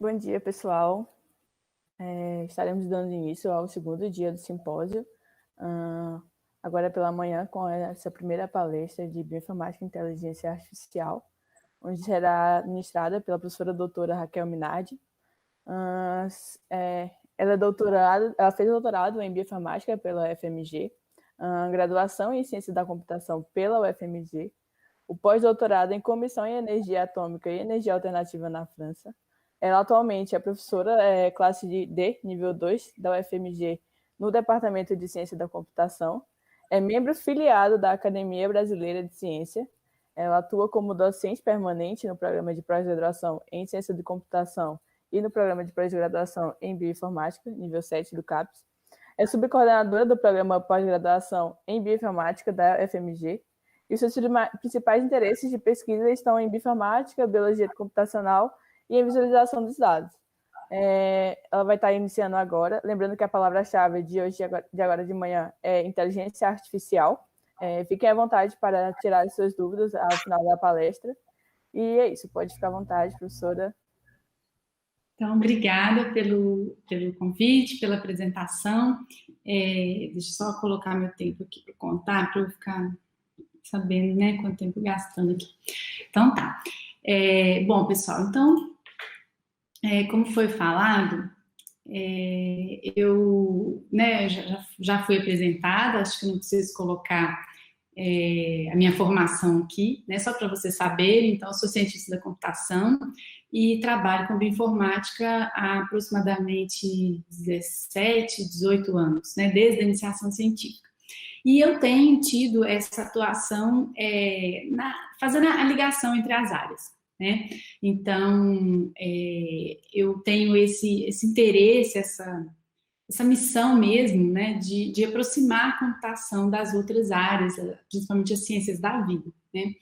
Bom dia, pessoal. Estaremos dando início ao segundo dia do simpósio, agora pela manhã, com essa primeira palestra de Bioinformática e Inteligência Artificial, onde será ministrada pela professora doutora Raquel Minardi. Ela fez doutorado em Bioinformática pela UFMG, graduação em Ciência da Computação pela UFMG, o pós-doutorado em Comissão em Energia Atômica e Energia Alternativa na França. Ela atualmente é professora classe de D, nível 2, da UFMG, no Departamento de Ciência da Computação. É membro filiado da Academia Brasileira de Ciência. Ela atua como docente permanente no programa de pós-graduação em Ciência de Computação e no programa de pós-graduação em Bioinformática, nível 7 do CAPES. É subcoordenadora do programa pós-graduação em Bioinformática da UFMG. E os seus principais interesses de pesquisa estão em bioinformática, biologia computacional e em visualização dos dados. Ela vai estar iniciando agora, lembrando que a palavra-chave de hoje, de agora de manhã, é inteligência artificial. Fiquem à vontade para tirar as suas dúvidas ao final da palestra. E é isso, pode ficar à vontade, professora. Então, obrigada pelo convite, pela apresentação. Deixa eu só colocar meu tempo aqui para contar, para eu ficar sabendo, né, quanto tempo gastando aqui. Então, tá. Bom, pessoal, então, como foi falado, eu já fui apresentada, acho que não preciso colocar a minha formação aqui, né, só para vocês saberem. Então, eu sou cientista da computação e trabalho com bioinformática há aproximadamente 17, 18 anos, né, desde a iniciação científica. E eu tenho tido essa atuação fazendo a ligação entre as áreas, né? Então, eu tenho esse interesse, essa missão mesmo, né, de aproximar a computação das outras áreas, principalmente as ciências da vida, né?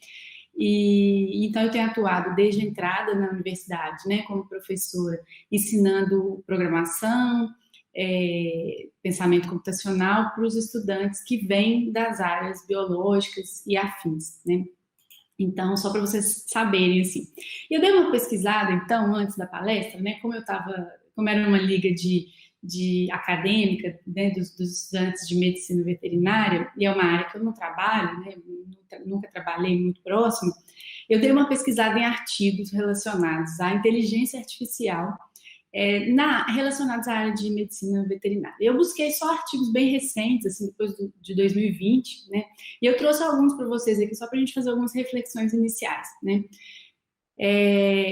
E então eu tenho atuado desde a entrada na universidade, né, como professora, ensinando programação, pensamento computacional para os estudantes que vêm das áreas biológicas e afins, né? Então, só para vocês saberem, assim. Eu dei uma pesquisada, então, antes da palestra, né, como era uma liga de acadêmica, né, dos estudantes de medicina veterinária, e é uma área que eu não trabalho, né, nunca trabalhei muito próximo, eu dei uma pesquisada em artigos relacionados à inteligência artificial, relacionados à área de medicina veterinária. Eu busquei só artigos bem recentes, assim, depois de 2020, né? E eu trouxe alguns para vocês aqui, só para a gente fazer algumas reflexões iniciais, né?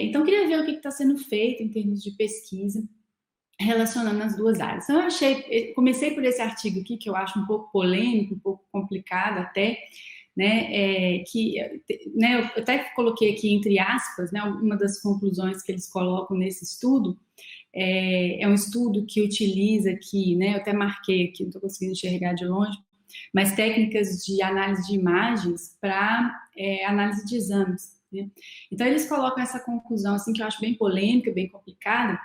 Então, queria ver o que está sendo feito em termos de pesquisa relacionando as duas áreas. Então, comecei por esse artigo aqui, que eu acho um pouco polêmico, um pouco complicado até, né, eu até coloquei aqui entre aspas, né, uma das conclusões que eles colocam nesse estudo, é um estudo que utiliza aqui, né, eu até marquei aqui, não estou conseguindo enxergar de longe, mas técnicas de análise de imagens para análise de exames, né? Então, eles colocam essa conclusão, assim, que eu acho bem polêmica, bem complicada,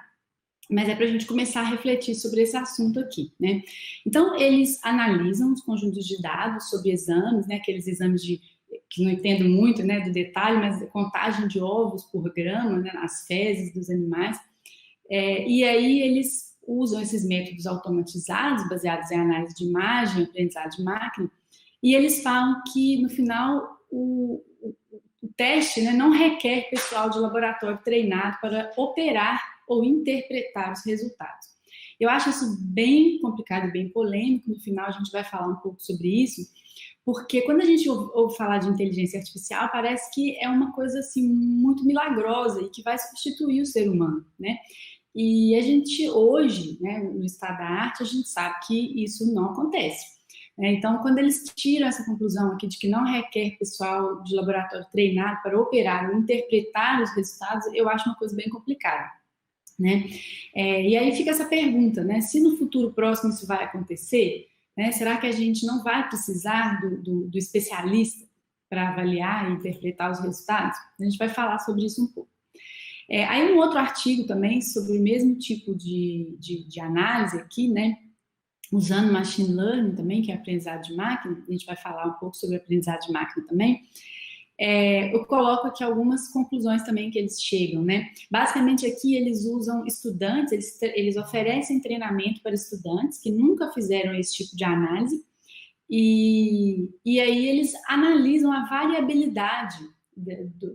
mas é para a gente começar a refletir sobre esse assunto aqui, né? Então, eles analisam os conjuntos de dados sobre exames, né, aqueles exames que não entendo muito, né, do detalhe, mas contagem de ovos por grama, né, nas fezes dos animais, e aí eles usam esses métodos automatizados, baseados em análise de imagem, aprendizado de máquina, e eles falam que, no final, o teste, né, não requer pessoal de laboratório treinado para operar ou interpretar os resultados. Eu acho isso bem complicado e bem polêmico. No final, a gente vai falar um pouco sobre isso, porque quando a gente ouve falar de inteligência artificial, parece que é uma coisa assim muito milagrosa e que vai substituir o ser humano, né? E a gente hoje, né, no estado da arte, a gente sabe que isso não acontece. Então, quando eles tiram essa conclusão aqui de que não requer pessoal de laboratório treinado para operar ou interpretar os resultados, eu acho uma coisa bem complicada, né? E aí fica essa pergunta, né? Se no futuro próximo isso vai acontecer, né, será que a gente não vai precisar do especialista para avaliar e interpretar os resultados? A gente vai falar sobre isso um pouco. Aí um outro artigo também sobre o mesmo tipo de análise aqui, né, usando machine learning também, que é aprendizado de máquina. A gente vai falar um pouco sobre aprendizado de máquina também. eu coloco aqui algumas conclusões também que eles chegam, né? Basicamente aqui eles usam estudantes, eles oferecem treinamento para estudantes que nunca fizeram esse tipo de análise, e aí eles analisam a variabilidade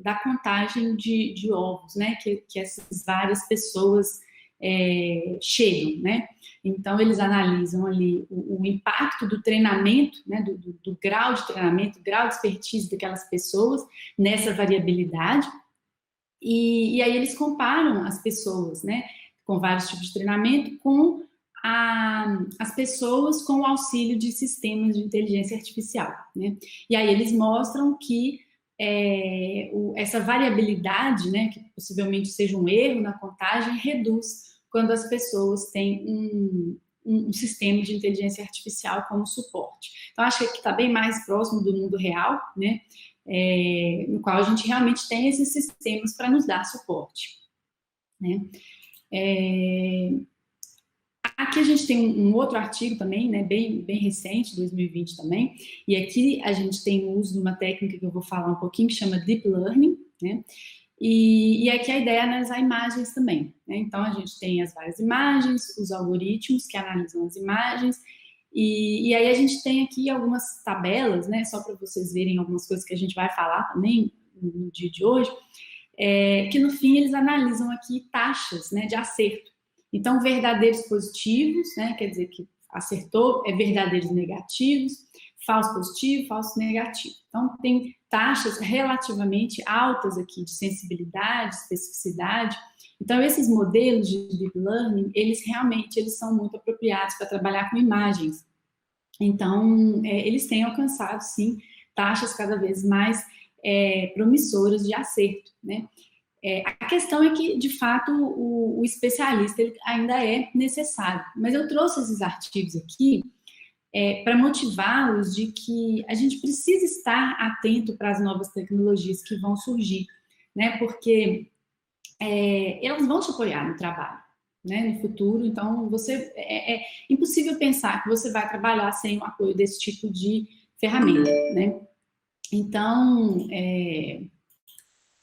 da contagem de ovos, né? Que essas várias pessoas chegam, né? Então, eles analisam ali o impacto do treinamento, né, do grau de treinamento, grau de expertise daquelas pessoas nessa variabilidade, e aí eles comparam as pessoas, né, com vários tipos de treinamento, com as pessoas com o auxílio de sistemas de inteligência artificial, né? E aí eles mostram que essa variabilidade, né, que possivelmente seja um erro na contagem, reduz quando as pessoas têm um sistema de inteligência artificial como suporte. Então, acho que aqui está bem mais próximo do mundo real, né, no qual a gente realmente tem esses sistemas para nos dar suporte, né. Aqui a gente tem um outro artigo também, né, bem recente, 2020 também, e aqui a gente tem o uso de uma técnica que eu vou falar um pouquinho, que chama Deep Learning, né, e aqui a ideia é analisar imagens também, né, então a gente tem as várias imagens, os algoritmos que analisam as imagens, e aí a gente tem aqui algumas tabelas, né, só para vocês verem algumas coisas que a gente vai falar também no dia de hoje, que no fim eles analisam aqui taxas, né, de acerto. Então, verdadeiros positivos, né, quer dizer que acertou, verdadeiros negativos, falso positivo, falso negativo. Então, tem taxas relativamente altas aqui de sensibilidade, especificidade. Então, esses modelos de Deep Learning, eles são muito apropriados para trabalhar com imagens. Então, eles têm alcançado, sim, taxas cada vez mais promissoras de acerto, né? A questão é que, de fato, o especialista ele ainda é necessário. Mas eu trouxe esses artigos aqui para motivá-los de que a gente precisa estar atento para as novas tecnologias que vão surgir, né? Porque elas vão te apoiar no trabalho, né? No futuro. Então, é impossível pensar que você vai trabalhar sem o apoio desse tipo de ferramenta, né? Então,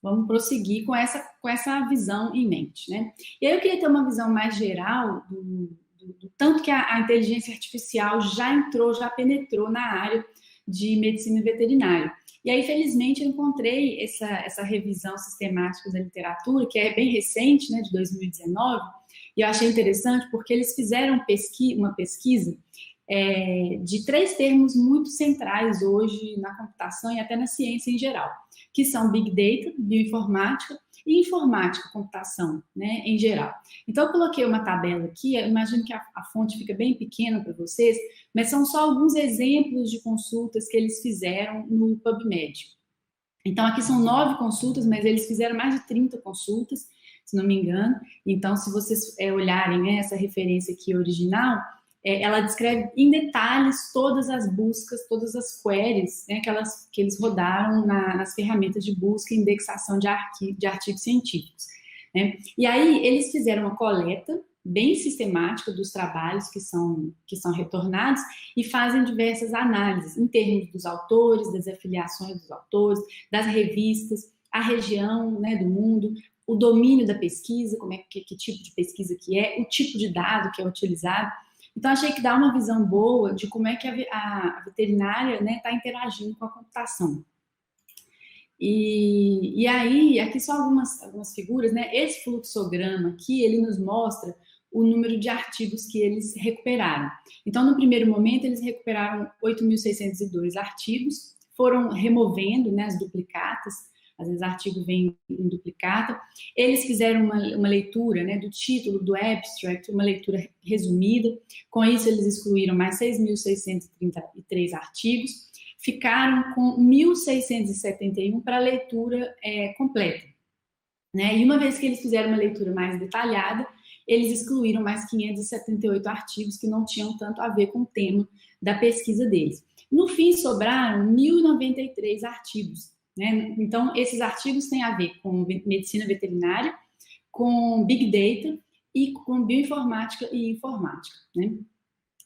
vamos prosseguir com essa visão em mente, né? E aí eu queria ter uma visão mais geral do tanto que a inteligência artificial já penetrou na área de medicina veterinária. E aí, felizmente, eu encontrei essa revisão sistemática da literatura, que é bem recente, né, de 2019, e eu achei interessante porque eles fizeram uma pesquisa de 3 termos muito centrais hoje na computação e até na ciência em geral, que são Big Data, bioinformática e informática, computação, né, em geral. Então, eu coloquei uma tabela aqui, eu imagino que a fonte fica bem pequena para vocês, mas são só alguns exemplos de consultas que eles fizeram no PubMed. Então, aqui são 9 consultas, mas eles fizeram mais de 30 consultas, se não me engano. Então, se vocês olharem, né, essa referência aqui original, ela descreve em detalhes todas as buscas, todas as queries, né, que eles rodaram nas ferramentas de busca e indexação de artigos científicos, né? E aí eles fizeram uma coleta bem sistemática dos trabalhos que são retornados e fazem diversas análises em termos dos autores, das afiliações dos autores, das revistas, a região, né, do mundo, o domínio da pesquisa, que tipo de pesquisa que é, o tipo de dado que é utilizado. Então, achei que dá uma visão boa de como é que a veterinária, né, está interagindo com a computação. E aí, aqui só algumas figuras, né? Esse fluxograma aqui, ele nos mostra o número de artigos que eles recuperaram. Então, no primeiro momento, eles recuperaram 8.602 artigos, foram removendo, né, as duplicatas. Às vezes, artigo vem em duplicata. Eles fizeram uma leitura, né, do título, do abstract, uma leitura resumida. Com isso, eles excluíram mais 6.633 artigos. Ficaram com 1.671 para leitura completa, né? E uma vez que eles fizeram uma leitura mais detalhada, eles excluíram mais 578 artigos que não tinham tanto a ver com o tema da pesquisa deles. No fim, sobraram 1.093 artigos, né? Então, esses artigos têm a ver com medicina veterinária, com Big Data e com bioinformática e informática, né?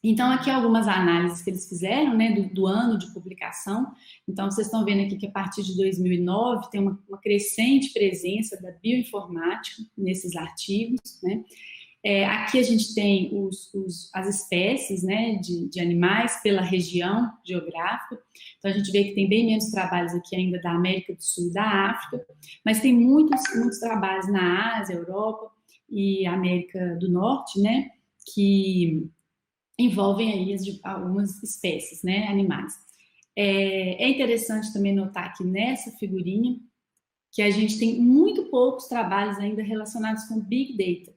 Então, aqui algumas análises que eles fizeram, né, do ano de publicação. Então, vocês estão vendo aqui que a partir de 2009 tem uma crescente presença da bioinformática nesses artigos, né. Aqui a gente tem as espécies, né, de animais pela região geográfica. Então, a gente vê que tem bem menos trabalhos aqui ainda da América do Sul e da África, mas tem muitos trabalhos na Ásia, Europa e América do Norte, né, que envolvem aí algumas espécies, né, animais. É interessante também notar aqui nessa figurinha que a gente tem muito poucos trabalhos ainda relacionados com Big Data.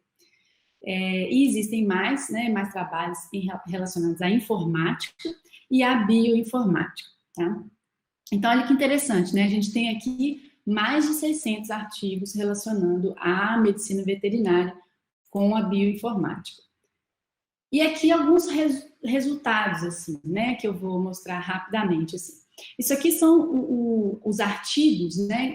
E existem mais, né, mais trabalhos relacionados à informática e à bioinformática, tá? Então, olha que interessante, né? A gente tem aqui mais de 600 artigos relacionando a medicina veterinária com a bioinformática. E aqui alguns resultados, assim, né, que eu vou mostrar rapidamente, assim. Isso aqui são os artigos, né,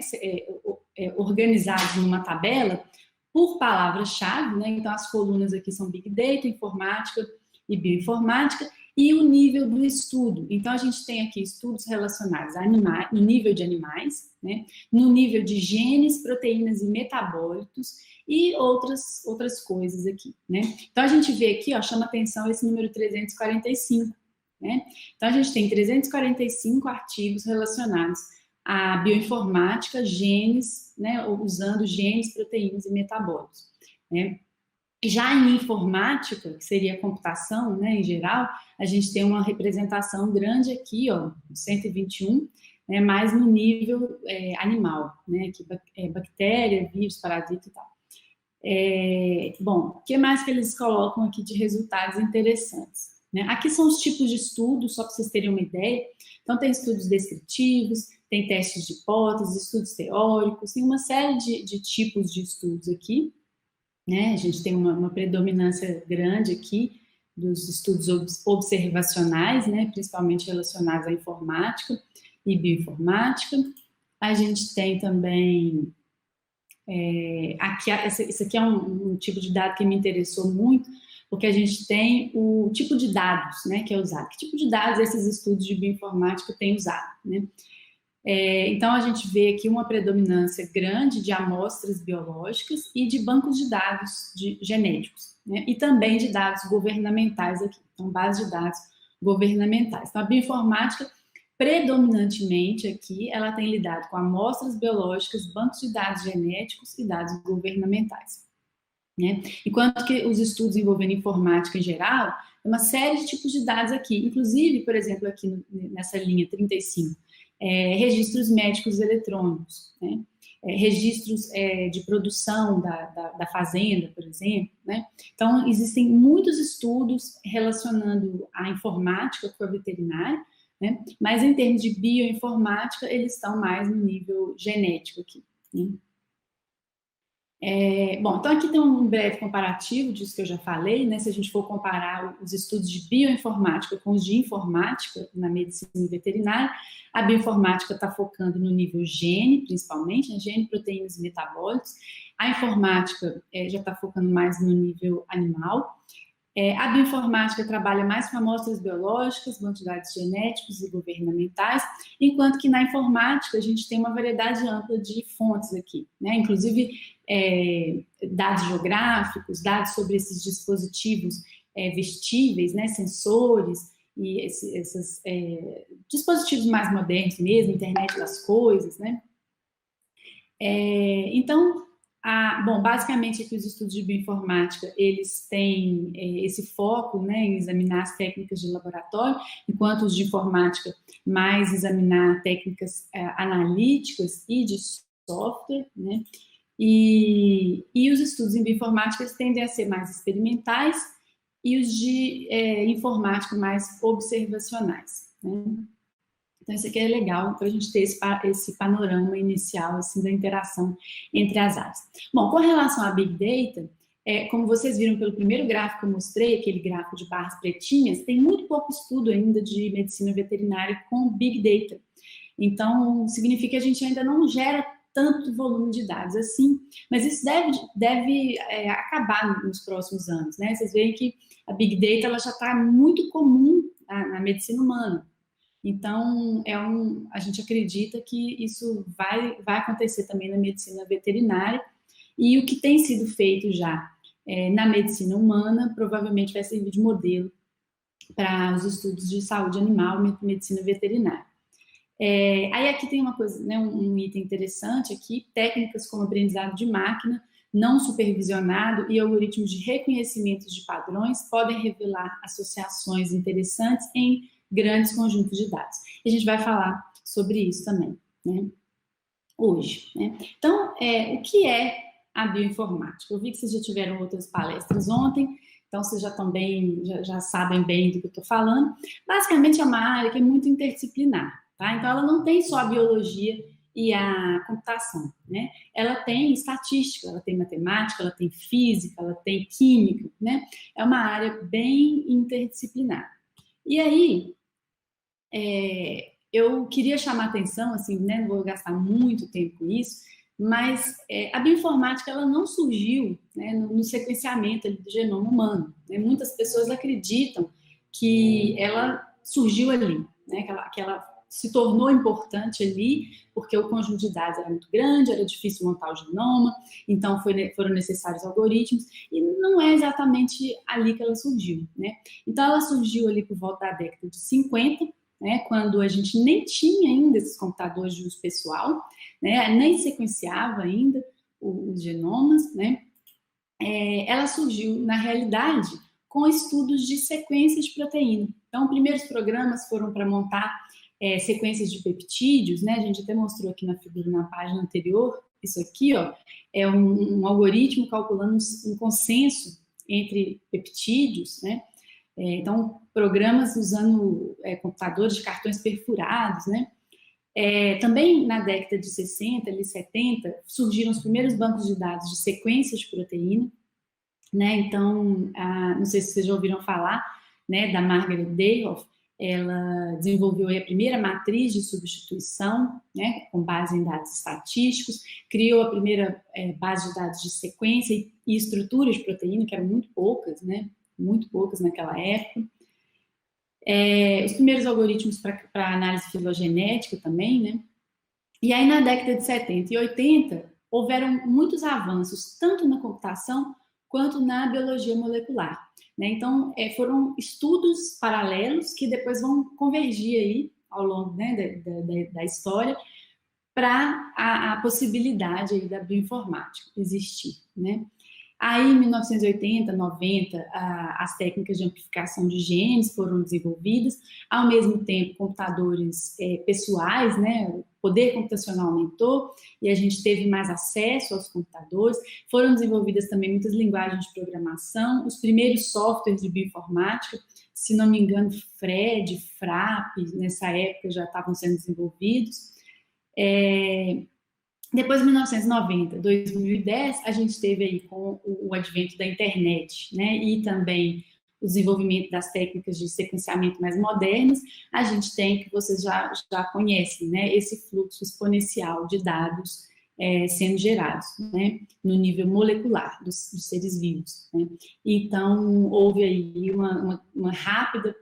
organizados numa tabela por palavra-chave, né, então as colunas aqui são Big Data, informática e bioinformática, e o nível do estudo. Então, a gente tem aqui estudos relacionados a animais, no nível de animais, né, no nível de genes, proteínas e metabólitos, e outras coisas aqui, né? Então, a gente vê aqui, ó, chama atenção esse número 345, né? Então, a gente tem 345 artigos relacionados à bioinformática, genes, né, usando genes, proteínas e metabólitos, né? Já em informática, que seria a computação, né, em geral, a gente tem uma representação grande aqui, ó, 121, né, mais no nível animal, né, que bactéria, vírus, parasita e tal. Bom, o que mais que eles colocam aqui de resultados interessantes? Né? Aqui são os tipos de estudos, só para vocês terem uma ideia. Então, tem estudos descritivos, tem testes de hipóteses, estudos teóricos, tem uma série de tipos de estudos aqui, né? A gente tem uma predominância grande aqui dos estudos observacionais, né? Principalmente relacionados à informática e bioinformática. A gente tem também... esse aqui é um tipo de dado que me interessou muito, porque a gente tem o tipo de dados, né, que é usado. Que tipo de dados esses estudos de bioinformática têm usado, né? Então, a gente vê aqui uma predominância grande de amostras biológicas e de bancos de dados genéticos, né? E também de dados governamentais aqui, então, base de dados governamentais. Então, a bioinformática, predominantemente aqui, ela tem lidado com amostras biológicas, bancos de dados genéticos e dados governamentais, né? Enquanto que os estudos envolvendo informática em geral, tem uma série de tipos de dados aqui, inclusive, por exemplo, aqui nessa linha 35, registros médicos eletrônicos, né? Registros de produção da fazenda, por exemplo, né? Então, existem muitos estudos relacionando a informática com a veterinária, né? Mas em termos de bioinformática, eles estão mais no nível genético aqui, né? Bom, então aqui tem um breve comparativo disso que eu já falei, né? Se a gente for comparar os estudos de bioinformática com os de informática na medicina veterinária, a bioinformática está focando no nível gene, principalmente, né? Gene, proteínas e metabólitos. A informática já está focando mais no nível animal. A bioinformática trabalha mais com amostras biológicas, bancos de dados genéticos e governamentais, enquanto que na informática a gente tem uma variedade ampla de fontes aqui, né? Inclusive dados geográficos, dados sobre esses dispositivos vestíveis, né? Sensores e esses dispositivos mais modernos mesmo, internet das coisas, né? Então, bom, basicamente aqui os estudos de bioinformática, eles têm esse foco, né, em examinar as técnicas de laboratório, enquanto os de informática mais examinar técnicas analíticas e de software, né, e os estudos em bioinformática eles tendem a ser mais experimentais e os de informática mais observacionais, né. Então, isso aqui é legal para a gente ter esse panorama inicial, assim, da interação entre as áreas. Bom, com relação à Big Data, como vocês viram pelo primeiro gráfico que eu mostrei, aquele gráfico de barras pretinhas, tem muito pouco estudo ainda de medicina veterinária com Big Data. Então, significa que a gente ainda não gera tanto volume de dados assim, mas isso deve acabar nos próximos anos, né? Vocês veem que a Big Data ela já está muito comum na medicina humana. Então, a gente acredita que isso vai acontecer também na medicina veterinária, e o que tem sido feito já na medicina humana provavelmente vai servir de modelo para os estudos de saúde animal e medicina veterinária. Aí aqui tem uma coisa, né, um item interessante aqui, técnicas como aprendizado de máquina, não supervisionado e algoritmos de reconhecimento de padrões podem revelar associações interessantes em grandes conjuntos de dados. E a gente vai falar sobre isso também, né, hoje. Né? Então, o que é a bioinformática? Eu vi que vocês já tiveram outras palestras ontem, então vocês já sabem bem do que eu estou falando. Basicamente é uma área que é muito interdisciplinar, tá? Então ela não tem só a biologia e a computação, né? Ela tem estatística, ela tem matemática, ela tem física, ela tem química, né? É uma área bem interdisciplinar. E aí, eu queria chamar a atenção, assim, né? Não vou gastar muito tempo com isso, mas a bioinformática ela não surgiu, né, no sequenciamento do genoma humano. Né? Muitas pessoas acreditam que ela surgiu ali, né, que ela se tornou importante ali, porque o conjunto de dados era muito grande, era difícil montar o genoma, então foram necessários algoritmos, e não é exatamente ali que ela surgiu. Né? Então ela surgiu ali por volta da década de 50, né, quando a gente nem tinha ainda esses computadores de uso pessoal, né, nem sequenciava ainda os genomas, né, ela surgiu, na realidade, com estudos de sequências de proteína. Então, primeiros programas foram para montar sequências de peptídeos, né, a gente até mostrou aqui na figura, na página anterior, isso aqui, ó, é um algoritmo calculando um consenso entre peptídeos, né, então, programas usando computadores de cartões perfurados, né? Também na década de 60 e 70, surgiram os primeiros bancos de dados de sequências de proteína, né? Então, não sei se vocês já ouviram falar, né, da Margaret Dayhoff, ela desenvolveu a primeira matriz de substituição, né, com base em dados estatísticos, criou a primeira base de dados de sequência e estruturas de proteína, que eram muito poucas, né? Muito poucas naquela época. Os primeiros algoritmos para análise filogenética também, né? E aí, na década de 70 e 80, houveram muitos avanços, tanto na computação quanto na biologia molecular. Né? Então, foram estudos paralelos que depois vão convergir aí, ao longo, né, da história, para a possibilidade aí da bioinformática existir, né? Aí, em 1980, 90, as técnicas de amplificação de genes foram desenvolvidas, ao mesmo tempo, computadores pessoais, né, o poder computacional aumentou e a gente teve mais acesso aos computadores, foram desenvolvidas também muitas linguagens de programação, os primeiros softwares de bioinformática, se não me engano, FRED, FRAP, nessa época já estavam sendo desenvolvidos. Depois de 1990, 2010, a gente teve aí com o advento da internet, né, e também o desenvolvimento das técnicas de sequenciamento mais modernas, a gente tem, que vocês já conhecem, né, esse fluxo exponencial de dados sendo gerados, né, no nível molecular dos seres vivos. Né. Então, houve aí uma rápida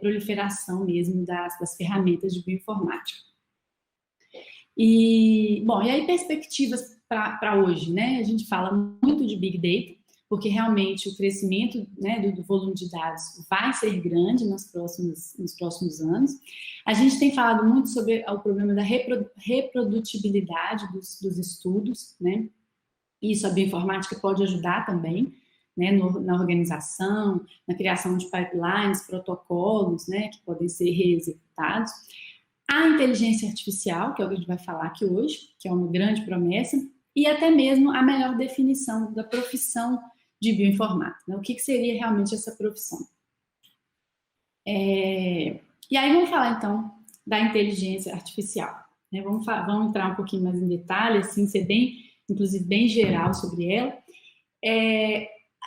proliferação mesmo das ferramentas de bioinformática. E aí perspectivas para hoje, né? A gente fala muito de Big Data, porque realmente o crescimento, né, do volume de dados vai ser grande nos próximos anos. A gente tem falado muito sobre o problema da reprodutibilidade dos estudos, né? Isso a bioinformática pode ajudar também, né, na organização, na criação de pipelines, protocolos, né, que podem ser reexecutados. A inteligência artificial, que é o que a gente vai falar aqui hoje, que é uma grande promessa, e até mesmo a melhor definição da profissão de bioinformática. Né? O que seria realmente essa profissão? E aí vamos falar, então, da inteligência artificial. Né? Vamos entrar um pouquinho mais em detalhe, assim, ser inclusive, bem geral sobre ela.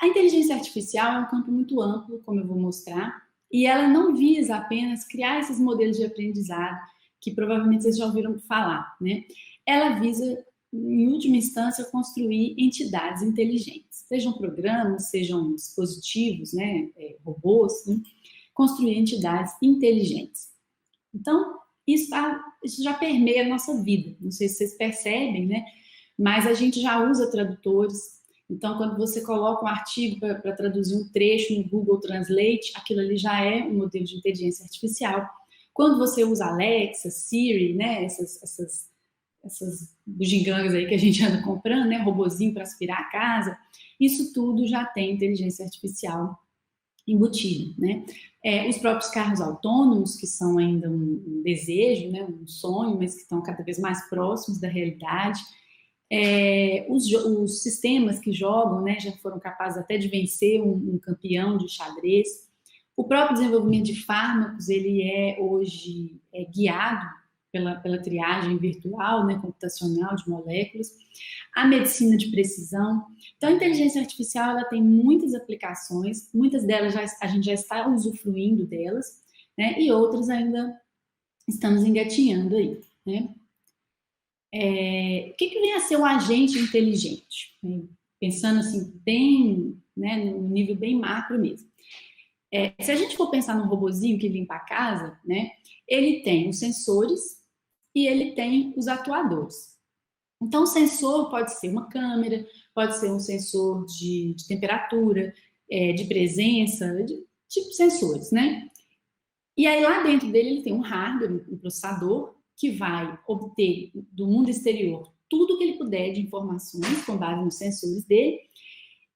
A inteligência artificial é um campo muito amplo, como eu vou mostrar, e ela não visa apenas criar esses modelos de aprendizado, que provavelmente vocês já ouviram falar, né? Ela visa em última instância, construir entidades inteligentes, sejam programas, sejam dispositivos, né, robôs, né, construir entidades inteligentes. Então, isso já permeia a nossa vida, não sei se vocês percebem, né, mas a gente já usa tradutores. Então, quando você coloca um artigo para traduzir um trecho no Google Translate, aquilo ali já é um modelo de inteligência artificial. Quando você usa Alexa, Siri, né, essas bugigangas aí que a gente anda comprando, né, robozinho para aspirar a casa, isso tudo já tem inteligência artificial embutido, né? Os próprios carros autônomos, que são ainda um desejo, né, um sonho, mas que estão cada vez mais próximos da realidade. Os sistemas que jogam, né, já foram capazes até de vencer um campeão de xadrez. O próprio desenvolvimento de fármacos, ele é hoje guiado pela triagem virtual, né, computacional de moléculas. A medicina de precisão. Então, a inteligência artificial, ela tem muitas aplicações, muitas delas a gente já está usufruindo delas, né, e outras ainda estamos engatinhando aí, né. O que vem a ser o agente inteligente? Pensando assim, bem, né, no nível bem macro mesmo. Se a gente for pensar num robozinho que limpa a casa, né, ele tem os sensores e ele tem os atuadores. Então, o sensor pode ser uma câmera, pode ser um sensor de temperatura, de presença, tipo sensores, né? E aí, lá dentro dele, ele tem um hardware, um processador, que vai obter do mundo exterior tudo que ele puder de informações com base nos sensores dele,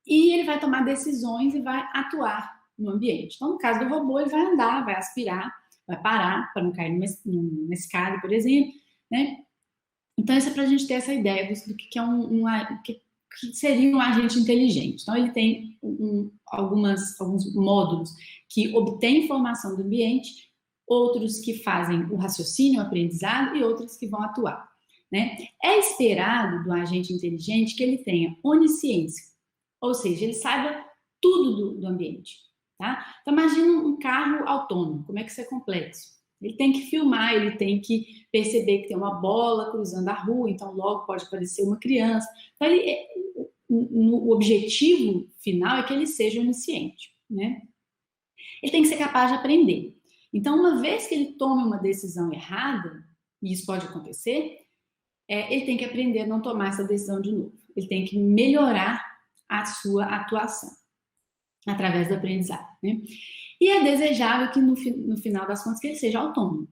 e ele vai tomar decisões e vai atuar no ambiente. Então, no caso do robô, ele vai andar, vai aspirar, vai parar para não cair numa escada, por exemplo, né? Então, isso é para a gente ter essa ideia do que é que seria um agente inteligente. Então, ele tem alguns módulos que obtêm informação do ambiente, outros que fazem o raciocínio, o aprendizado, e outros que vão atuar, né? É esperado do agente inteligente que ele tenha onisciência, ou seja, ele saiba tudo do ambiente, tá? Então, imagina um carro autônomo, como é que isso é complexo? Ele tem que filmar, ele tem que perceber que tem uma bola cruzando a rua, então logo pode aparecer uma criança. Então, o objetivo final é que ele seja onisciente, né? Ele tem que ser capaz de aprender. Então, uma vez que ele tome uma decisão errada, e isso pode acontecer, ele tem que aprender a não tomar essa decisão de novo. Ele tem que melhorar a sua atuação através do aprendizado, né? E é desejável que no final das contas que ele seja autônomo,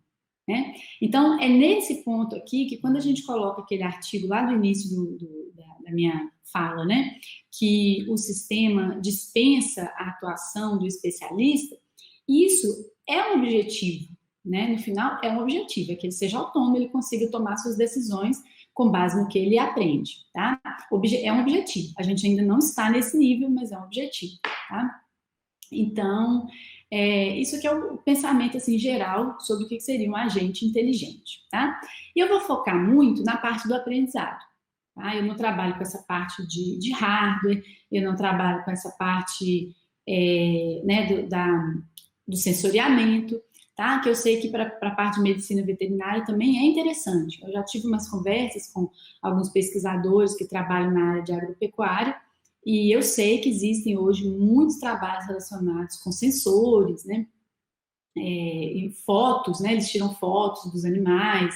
né? Então, é nesse ponto aqui que quando a gente coloca aquele artigo lá do início da minha fala, né, que o sistema dispensa a atuação do especialista, isso é um objetivo, né? No final, é um objetivo, é que ele seja autônomo, ele consiga tomar suas decisões com base no que ele aprende, tá? É um objetivo. A gente ainda não está nesse nível, mas é um objetivo, tá? Então, isso aqui é o pensamento, assim, geral sobre o que seria um agente inteligente, tá? E eu vou focar muito na parte do aprendizado, tá? Eu não trabalho com essa parte de hardware, eu não trabalho com essa parte, né, do sensoriamento, tá? Que eu sei que para a parte de medicina veterinária também é interessante. Eu já tive umas conversas com alguns pesquisadores que trabalham na área de agropecuária, e eu sei que existem hoje muitos trabalhos relacionados com sensores, né? E fotos, né? Eles tiram fotos dos animais,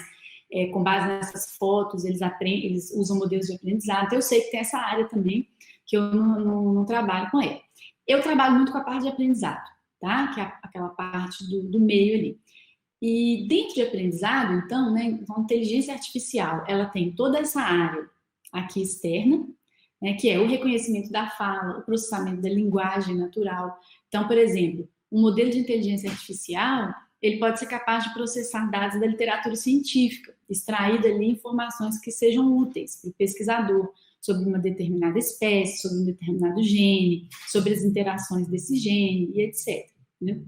com base nessas fotos, eles usam modelos de aprendizado. Então, eu sei que tem essa área também, que eu não trabalho com ela. Eu trabalho muito com a parte de aprendizado, tá? Que é aquela parte do meio ali. E dentro de aprendizado, então, né? Então, a inteligência artificial, ela tem toda essa área aqui externa, né, que é o reconhecimento da fala, o processamento da linguagem natural. Então, por exemplo, um modelo de inteligência artificial, ele pode ser capaz de processar dados da literatura científica, extrair dali informações que sejam úteis para o pesquisador sobre uma determinada espécie, sobre um determinado gene, sobre as interações desse gene e etc. Né?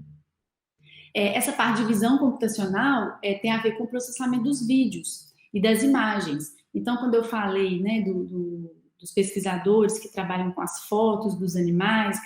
Essa parte de visão computacional tem a ver com o processamento dos vídeos e das imagens. Então, quando eu falei, né, dos pesquisadores que trabalham com as fotos dos animais,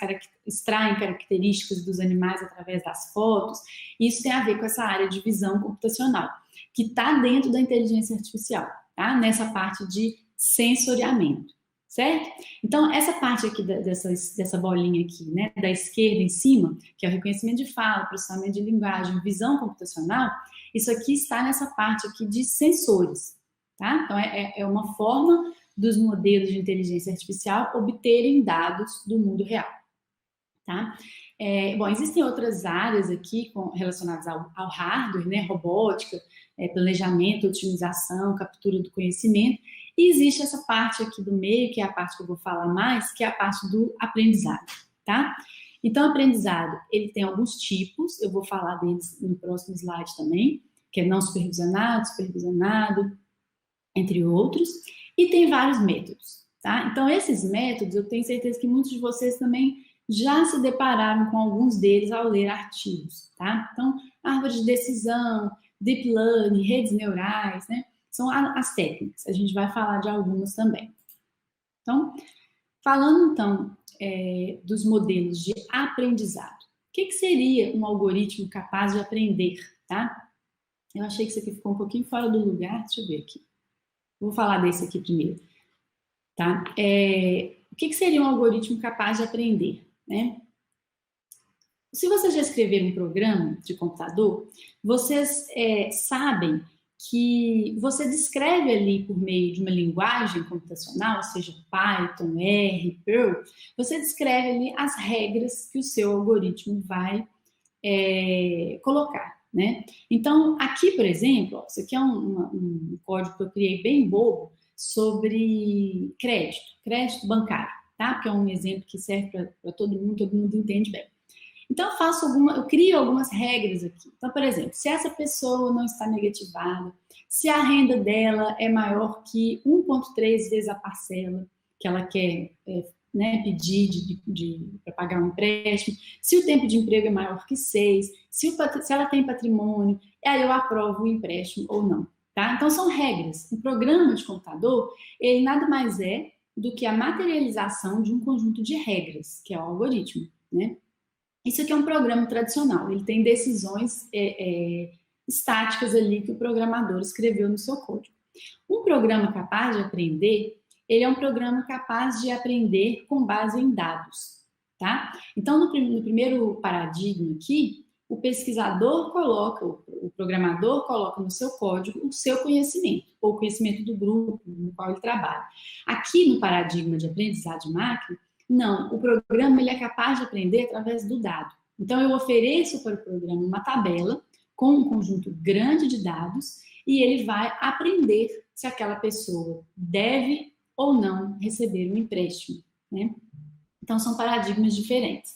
extraem características dos animais através das fotos, isso tem a ver com essa área de visão computacional, que está dentro da inteligência artificial, tá? Nessa parte de sensoriamento, certo? Então, essa parte aqui dessa bolinha aqui, né, da esquerda em cima, que é o reconhecimento de fala, processamento de linguagem, visão computacional, isso aqui está nessa parte aqui de sensores, tá? Então, é uma forma dos modelos de inteligência artificial obterem dados do mundo real, tá? Bom, existem outras áreas aqui relacionadas ao hardware, né, robótica, planejamento, otimização, captura do conhecimento, e existe essa parte aqui do meio, que é a parte que eu vou falar mais, que é a parte do aprendizado, tá? Então, aprendizado, ele tem alguns tipos, eu vou falar deles no próximo slide também, que é não supervisionado, supervisionado, entre outros, e tem vários métodos, tá? Então, esses métodos, eu tenho certeza que muitos de vocês também já se depararam com alguns deles ao ler artigos, tá? Então, árvore de decisão, deep learning, redes neurais, né? São as técnicas, a gente vai falar de algumas também. Então, falando então dos modelos de aprendizado, o que seria um algoritmo capaz de aprender, tá? Eu achei que isso aqui ficou um pouquinho fora do lugar, deixa eu ver aqui. Vou falar desse aqui primeiro, tá? O que seria um algoritmo capaz de aprender, né? Se vocês já escreveram um programa de computador, vocês sabem que você descreve ali por meio de uma linguagem computacional, seja Python, R, Perl, você descreve ali as regras que o seu algoritmo vai colocar, né? Então, aqui, por exemplo, ó, isso aqui é um código que eu criei bem bobo sobre crédito bancário, tá? Porque é um exemplo que serve para todo mundo entende bem. Então, eu crio algumas regras aqui. Então, por exemplo, se essa pessoa não está negativada, se a renda dela é maior que 1,3 vezes a parcela que ela quer pedir para pagar um empréstimo, se o tempo de emprego é maior que 6, se ela tem patrimônio, aí eu aprovo o empréstimo ou não. Tá? Então, são regras. Um programa de computador, ele nada mais é do que a materialização de um conjunto de regras, que é o algoritmo, né? Isso aqui é um programa tradicional, ele tem decisões estáticas ali que o programador escreveu no seu código. Um programa capaz de aprender, ele é um programa capaz de aprender com base em dados, tá? Então, no primeiro paradigma aqui, o pesquisador o programador coloca no seu código o seu conhecimento, ou o conhecimento do grupo no qual ele trabalha. Aqui, no paradigma de aprendizado de máquina, não, o programa ele é capaz de aprender através do dado. Então, eu ofereço para o programa uma tabela com um conjunto grande de dados e ele vai aprender se aquela pessoa deve ou não receber um empréstimo, né? Então, são paradigmas diferentes.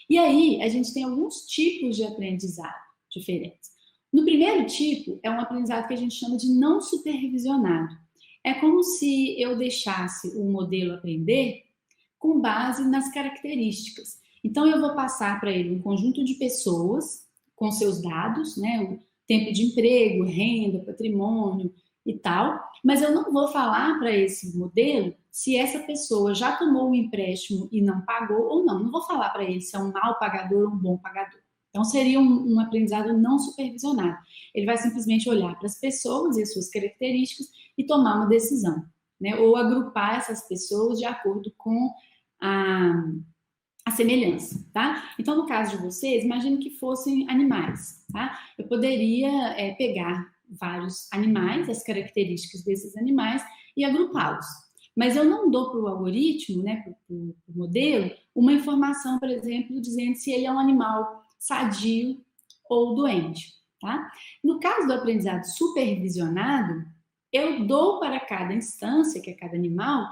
E aí, a gente tem alguns tipos de aprendizado diferentes. No primeiro tipo, é um aprendizado que a gente chama de não supervisionado. É como se eu deixasse o modelo aprender com base nas características. Então, eu vou passar para ele um conjunto de pessoas com seus dados, né, o tempo de emprego, renda, patrimônio e tal, mas eu não vou falar para esse modelo se essa pessoa já tomou um empréstimo e não pagou ou não. Não vou falar para ele se é um mau pagador ou um bom pagador. Então, seria um aprendizado não supervisionado. Ele vai simplesmente olhar para as pessoas e as suas características e tomar uma decisão, né? Ou agrupar essas pessoas de acordo com a semelhança, tá? Então, no caso de vocês, imagine que fossem animais, tá? Eu poderia pegar vários animais, as características desses animais e agrupá-los. Mas eu não dou para o algoritmo, né, para o modelo, uma informação, por exemplo, dizendo se ele é um animal sadio ou doente, tá? No caso do aprendizado supervisionado, eu dou para cada instância, que é cada animal,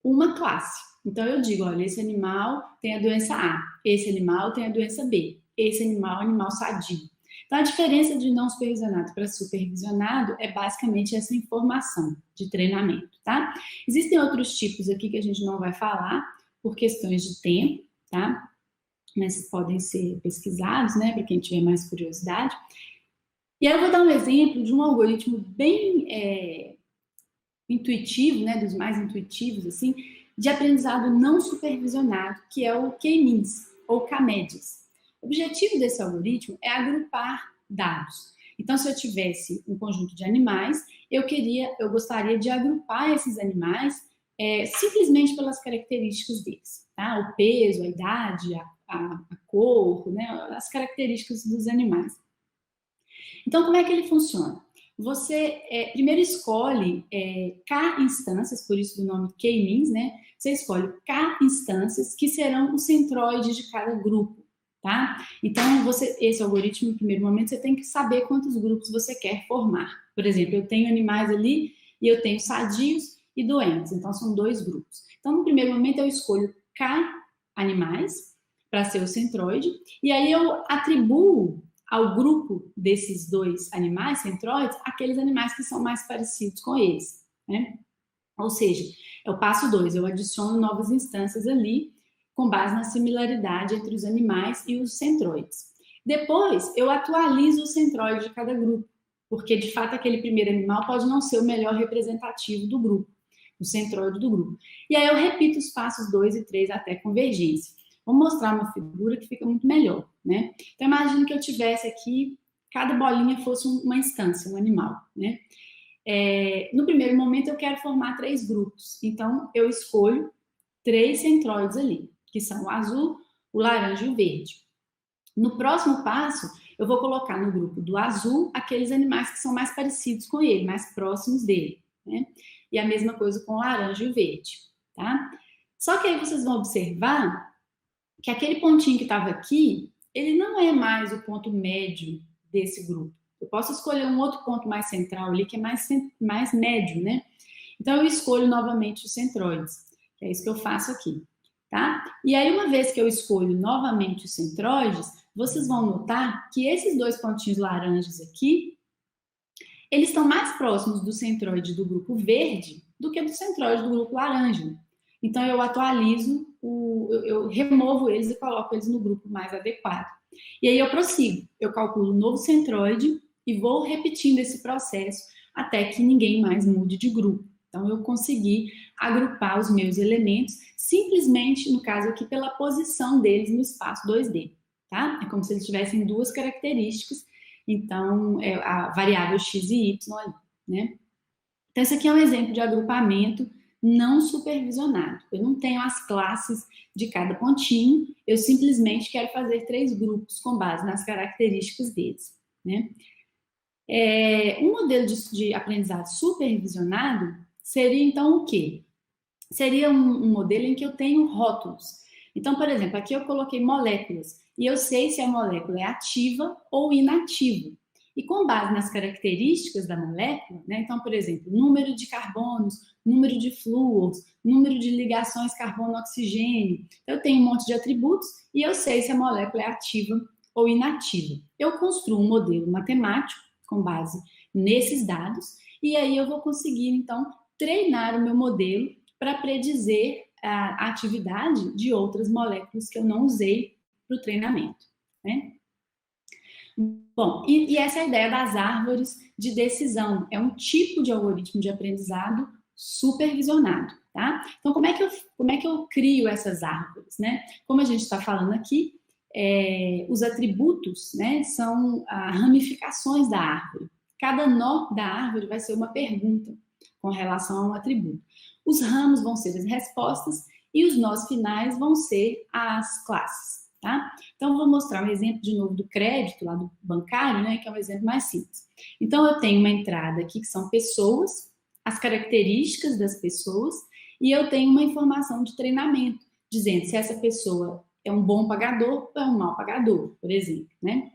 uma classe. Então, eu digo, olha, esse animal tem a doença A, esse animal tem a doença B, esse animal é um animal sadio. Então, a diferença de não supervisionado para supervisionado é basicamente essa informação de treinamento, tá? Existem outros tipos aqui que a gente não vai falar por questões de tempo, tá? Mas podem ser pesquisados, né, para quem tiver mais curiosidade. E aí eu vou dar um exemplo de um algoritmo bem intuitivo, né, dos mais intuitivos, assim, de aprendizado não supervisionado, que é o K-means, ou K-médias. O objetivo desse algoritmo é agrupar dados. Então, se eu tivesse um conjunto de animais, eu gostaria de agrupar esses animais simplesmente pelas características deles, tá? O peso, a idade, a cor, né? As características dos animais. Então, como é que ele funciona? Você primeiro escolhe K instâncias, por isso do nome K-means, né? Você escolhe K instâncias que serão os centroides de cada grupo, tá? Então, esse algoritmo, no primeiro momento, você tem que saber quantos grupos você quer formar. Por exemplo, eu tenho animais ali e eu tenho sadios e doentes, então são 2 grupos. Então, no primeiro momento, eu escolho K animais para ser o centroide, e aí eu atribuo ao grupo desses 2 animais centroides aqueles animais que são mais parecidos com eles, né? Ou seja, é o passo 2, eu adiciono novas instâncias ali com base na similaridade entre os animais e os centroides. Depois, eu atualizo o centroide de cada grupo, porque de fato aquele primeiro animal pode não ser o melhor representativo do grupo, o centroide do grupo. E aí eu repito os passos 2 e 3 até convergência. Vou mostrar uma figura que fica muito melhor, né? Então, imagine que eu tivesse aqui, cada bolinha fosse uma instância, um animal, né? No primeiro momento, eu quero formar 3 grupos. Então, eu escolho 3 centroides ali, que são o azul, o laranja e o verde. No próximo passo, eu vou colocar no grupo do azul aqueles animais que são mais parecidos com ele, mais próximos dele, né? E a mesma coisa com o laranja e o verde, tá? Só que aí vocês vão observar que aquele pontinho que estava aqui, ele não é mais o ponto médio desse grupo. Eu posso escolher um outro ponto mais central ali, que é mais médio, né? Então, eu escolho novamente os centroides, que é isso que eu faço aqui, tá? E aí, uma vez que eu escolho novamente os centroides, vocês vão notar que esses 2 pontinhos laranjas aqui, eles estão mais próximos do centroide do grupo verde do que do centroide do grupo laranja. Então, eu atualizo, eu removo eles e coloco eles no grupo mais adequado. E aí eu prossigo, eu calculo um novo centroide e vou repetindo esse processo até que ninguém mais mude de grupo. Então, eu consegui agrupar os meus elementos simplesmente, no caso aqui, pela posição deles no espaço 2D, tá? É como se eles tivessem 2 características, então, a variável x e y ali, né? Então, esse aqui é um exemplo de agrupamento não supervisionado. Eu não tenho as classes de cada pontinho, eu simplesmente quero fazer 3 grupos com base nas características deles, né? Um modelo de aprendizado supervisionado seria, então, o quê? Seria um modelo em que eu tenho rótulos. Então, por exemplo, aqui eu coloquei moléculas, e eu sei se a molécula é ativa ou inativa. E com base nas características da molécula, né? Então, por exemplo, número de carbonos, número de flúors, número de ligações carbono-oxigênio. Eu tenho um monte de atributos e eu sei se a molécula é ativa ou inativa. Eu construo um modelo matemático com base nesses dados e aí eu vou conseguir, então, treinar o meu modelo para predizer a atividade de outras moléculas que eu não usei para o treinamento, né? Bom, e essa é a ideia das árvores de decisão. É um tipo de algoritmo de aprendizado supervisionado, tá? Então, como é que eu crio essas árvores, né? Como a gente está falando aqui, os atributos, né, são ramificações da árvore. Cada nó da árvore vai ser uma pergunta com relação a um atributo. Os ramos vão ser as respostas e os nós finais vão ser as classes. Tá? Então, vou mostrar um exemplo de novo do crédito, lá do bancário, né, que é um exemplo mais simples. Então, eu tenho uma entrada aqui que são pessoas, as características das pessoas, e eu tenho uma informação de treinamento, dizendo se essa pessoa é um bom pagador ou é um mau pagador, por exemplo, né?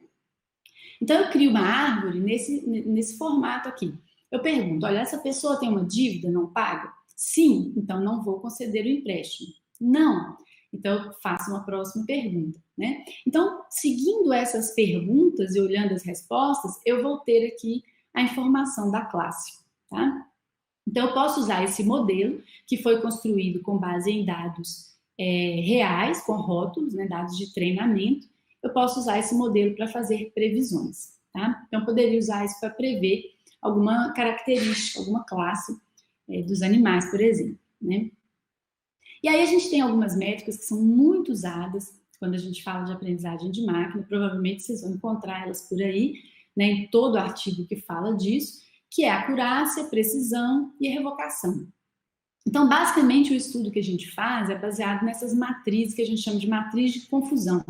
Então, eu crio uma árvore nesse formato aqui. Eu pergunto, olha, essa pessoa tem uma dívida, não paga? Sim, então não vou conceder o empréstimo. Não. Então, eu faço uma próxima pergunta, né? Então, seguindo essas perguntas e olhando as respostas, eu vou ter aqui a informação da classe, tá? Então, eu posso usar esse modelo, que foi construído com base em dados reais, com rótulos, né, dados de treinamento. Eu posso usar esse modelo para fazer previsões, tá? Então, eu poderia usar isso para prever alguma característica, alguma classe dos animais, por exemplo, né? E aí a gente tem algumas métricas que são muito usadas quando a gente fala de aprendizagem de máquina, provavelmente vocês vão encontrar elas por aí, né, em todo artigo que fala disso, que é a acurácia, precisão e a revocação. Então, basicamente, o estudo que a gente faz é baseado nessas matrizes que a gente chama de matriz de confusão.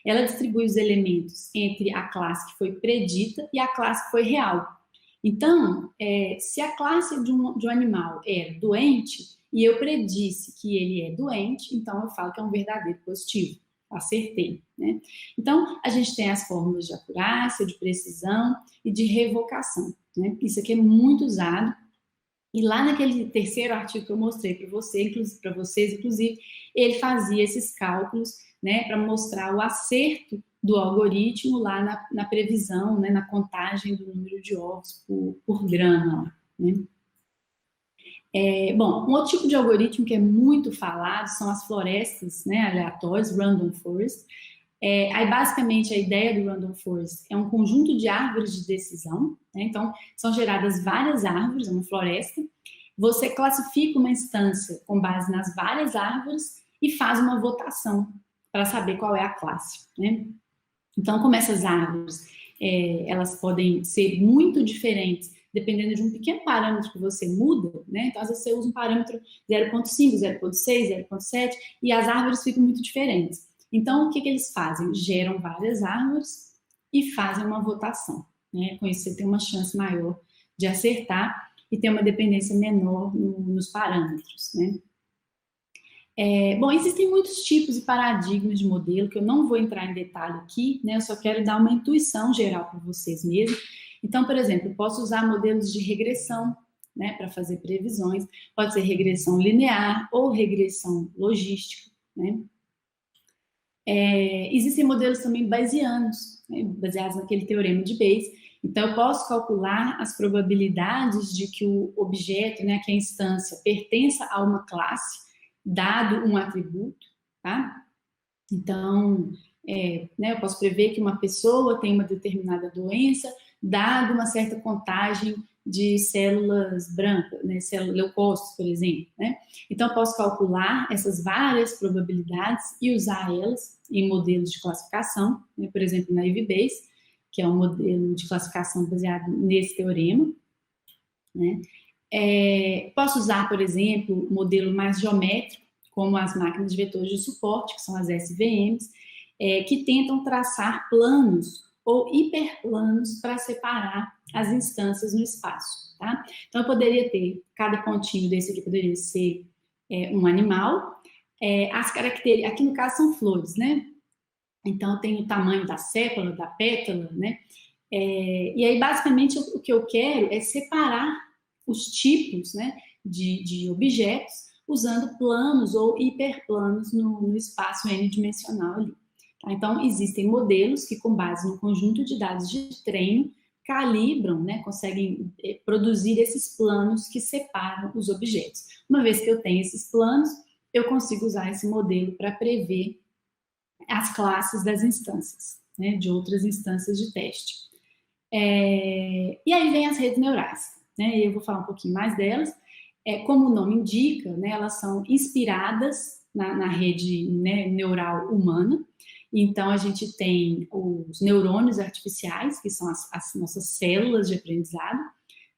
Ela distribui os elementos entre a classe que foi predita e a classe que foi real. Então, se a classe de um animal é doente e eu predisse que ele é doente, então eu falo que é um verdadeiro positivo. Acertei, né? Então, a gente tem as fórmulas de acurácia, de precisão e de revocação, né? Isso aqui é muito usado. E lá naquele terceiro artigo que eu mostrei para vocês, inclusive, ele fazia esses cálculos, né, para mostrar o acerto do algoritmo lá na previsão, né, na contagem do número de ovos por grama. Né? Bom, um outro tipo de algoritmo que é muito falado são as florestas, né, aleatórias, random forest. Aí, basicamente, a ideia do random forest é um conjunto de árvores de decisão, né? Então, são geradas várias árvores, é uma floresta. Você classifica uma instância com base nas várias árvores e faz uma votação para saber qual é a classe, né? Então, como essas árvores, elas podem ser muito diferentes, dependendo de um pequeno parâmetro que você muda, né? Então, às vezes, você usa um parâmetro 0,5, 0,6, 0,7, e as árvores ficam muito diferentes. Então, o que eles fazem? Geram várias árvores e fazem uma votação, né? Com isso, você tem uma chance maior de acertar e ter uma dependência menor nos parâmetros, né? Bom, existem muitos tipos e paradigmas de modelo que eu não vou entrar em detalhe aqui, né? Eu só quero dar uma intuição geral para vocês mesmos. Então, por exemplo, eu posso usar modelos de regressão, né, para fazer previsões. Pode ser regressão linear ou regressão logística, né? Existem modelos também bayesianos, né, baseados naquele teorema de Bayes. Então, eu posso calcular as probabilidades de que o objeto, né, que a instância, pertença a uma classe, dado um atributo, tá? Então, né, eu posso prever que uma pessoa tem uma determinada doença, dado uma certa contagem de células brancas, né, células leucócitos, por exemplo, né? Então, eu posso calcular essas várias probabilidades e usar elas em modelos de classificação, né, por exemplo, na Ivy Bayes, que é um modelo de classificação baseado nesse teorema, né? Posso usar, por exemplo, modelo mais geométrico, como as máquinas de vetores de suporte, que são as SVMs, que tentam traçar planos ou hiperplanos para separar as instâncias no espaço, tá? Então, eu poderia ter, cada pontinho desse aqui poderia ser um animal, as características, aqui no caso são flores, né? Então, tem o tamanho da sépala, da pétala, né? E aí, basicamente, o que eu quero é separar os tipos, né, de objetos usando planos ou hiperplanos no espaço n-dimensional ali. Tá? Então, existem modelos que, com base no conjunto de dados de treino, calibram, né, conseguem produzir esses planos que separam os objetos. Uma vez que eu tenho esses planos, eu consigo usar esse modelo para prever as classes das instâncias, né, de outras instâncias de teste. E aí vem as redes neurais, né? Eu vou falar um pouquinho mais delas. Como o nome indica, né, elas são inspiradas na rede, né, neural humana. Então, a gente tem os neurônios artificiais, que são as nossas células de aprendizado,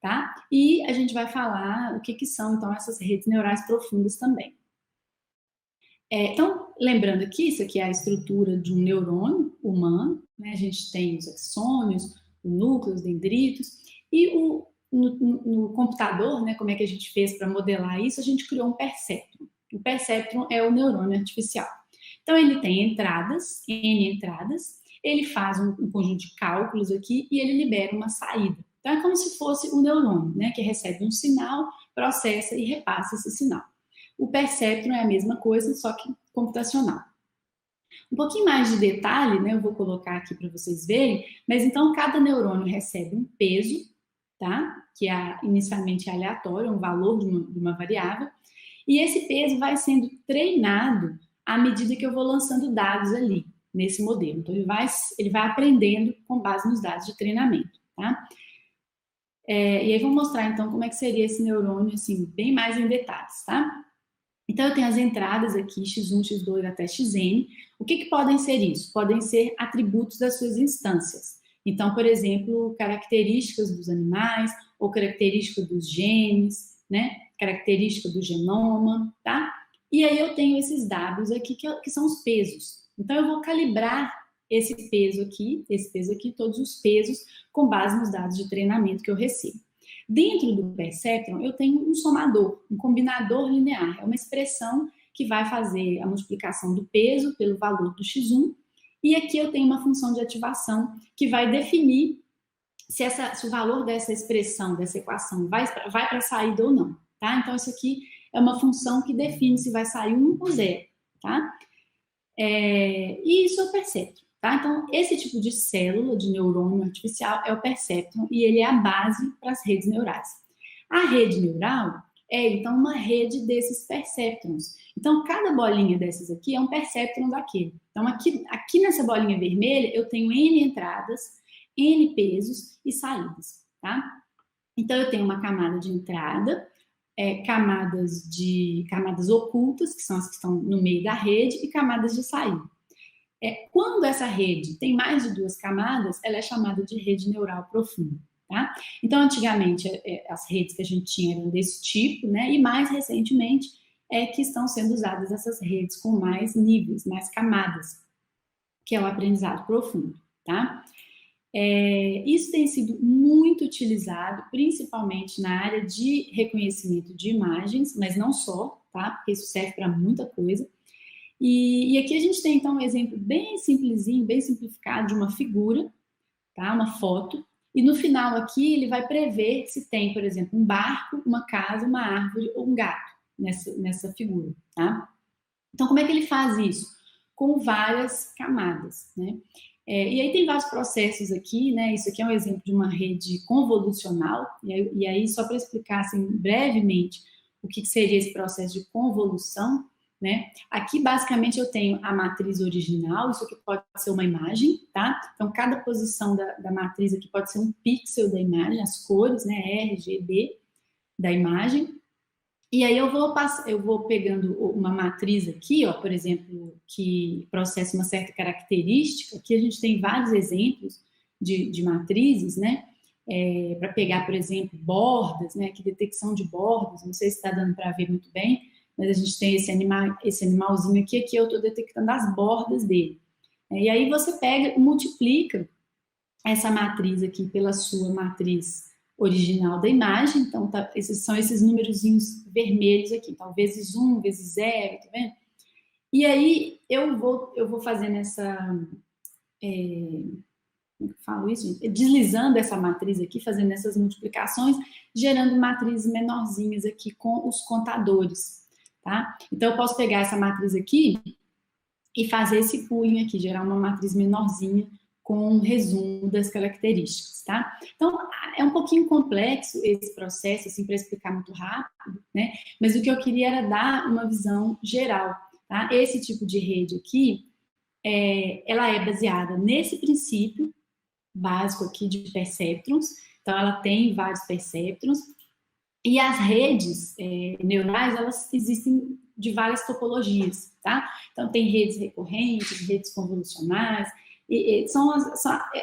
tá? E a gente vai falar o que são, então, essas redes neurais profundas também. Então, lembrando aqui, isso aqui é a estrutura de um neurônio humano, né? A gente tem os axônios, o núcleo, os dendritos, e no computador, né, como é que a gente fez para modelar isso, a gente criou um perceptron. O perceptron é o neurônio artificial. Então, ele tem entradas, N entradas, ele faz um conjunto de cálculos aqui e ele libera uma saída. Então, é como se fosse um neurônio, né, que recebe um sinal, processa e repassa esse sinal. O perceptron é a mesma coisa, só que computacional. Um pouquinho mais de detalhe, né, eu vou colocar aqui para vocês verem, mas então cada neurônio recebe um peso, tá? Que inicialmente é aleatório, um valor de uma variável, e esse peso vai sendo treinado à medida que eu vou lançando dados ali, nesse modelo. Então, ele vai aprendendo com base nos dados de treinamento, tá? E aí, vou mostrar, então, como é que seria esse neurônio, assim, bem mais em detalhes, tá? Então, eu tenho as entradas aqui, x1, x2 até xn. O que podem ser isso? Podem ser atributos das suas instâncias. Então, por exemplo, características dos animais, ou característica dos genes, né? Característica do genoma, tá? E aí eu tenho esses dados aqui, que são os pesos. Então, eu vou calibrar esse peso aqui, todos os pesos, com base nos dados de treinamento que eu recebo. Dentro do Perceptron, eu tenho um somador, um combinador linear. É uma expressão que vai fazer a multiplicação do peso pelo valor do x1. E aqui eu tenho uma função de ativação que vai definir se o valor dessa expressão, dessa equação, vai para a saída ou não, tá? Então, isso aqui é uma função que define se vai sair 1 ou 0, tá? E isso é o Perceptron, tá? Então, esse tipo de célula, de neurônio artificial, é o Perceptron, e ele é a base para as redes neurais. A rede neural é, então, uma rede desses perceptrons. Então, cada bolinha dessas aqui é um perceptron daquele. Então, aqui nessa bolinha vermelha, eu tenho N entradas, N pesos e saídas, tá? Então, eu tenho uma camada de entrada, camadas ocultas, que são as que estão no meio da rede, e camadas de saída. Quando essa rede tem mais de 2 camadas, ela é chamada de rede neural profunda. Tá? Então, antigamente, as redes que a gente tinha eram desse tipo, né? E mais recentemente que estão sendo usadas essas redes com mais níveis, mais camadas, que é o aprendizado profundo, tá? Isso tem sido muito utilizado, principalmente na área de reconhecimento de imagens, mas não só, tá? Porque isso serve para muita coisa. E aqui a gente tem, então, um exemplo bem simplesinho, bem simplificado de uma figura, tá? Uma foto. E no final aqui, ele vai prever se tem, por exemplo, um barco, uma casa, uma árvore ou um gato nessa figura, tá? Então, como é que ele faz isso? Com várias camadas, né? E aí tem vários processos aqui, né? Isso aqui é um exemplo de uma rede convolucional. E aí, só para explicar, assim, brevemente, o que seria esse processo de convolução, né? Aqui, basicamente, eu tenho a matriz original, isso aqui pode ser uma imagem, tá? Então, cada posição da matriz aqui pode ser um pixel da imagem, as cores, né? R, G, B da imagem. E aí eu vou pegando uma matriz aqui, ó, por exemplo, que processa uma certa característica. Aqui a gente tem vários exemplos de matrizes, né? Para pegar, por exemplo, bordas, né? Aqui, detecção de bordas, não sei se está dando para ver muito bem, mas a gente tem esse animalzinho aqui eu estou detectando as bordas dele. E aí você pega e multiplica essa matriz aqui pela sua matriz original da imagem. Então, são esses númerozinhos vermelhos aqui. Então, vezes 1, vezes 0, tá vendo? E aí eu vou fazendo essa... como eu falo isso, gente? Deslizando essa matriz aqui, fazendo essas multiplicações, gerando matrizes menorzinhas aqui com os contadores. Tá? Então, eu posso pegar essa matriz aqui e fazer esse pooling aqui, gerar uma matriz menorzinha com um resumo das características, tá? Então, é um pouquinho complexo esse processo, assim, para explicar muito rápido, né? Mas o que eu queria era dar uma visão geral, tá? Esse tipo de rede aqui, ela é baseada nesse princípio básico aqui de perceptrons. Então, ela tem vários perceptrons. E as redes neurais, elas existem de várias topologias, tá? Então, tem redes recorrentes, redes convolucionais,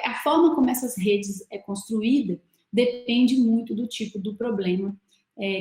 a forma como essas redes é construída depende muito do tipo do problema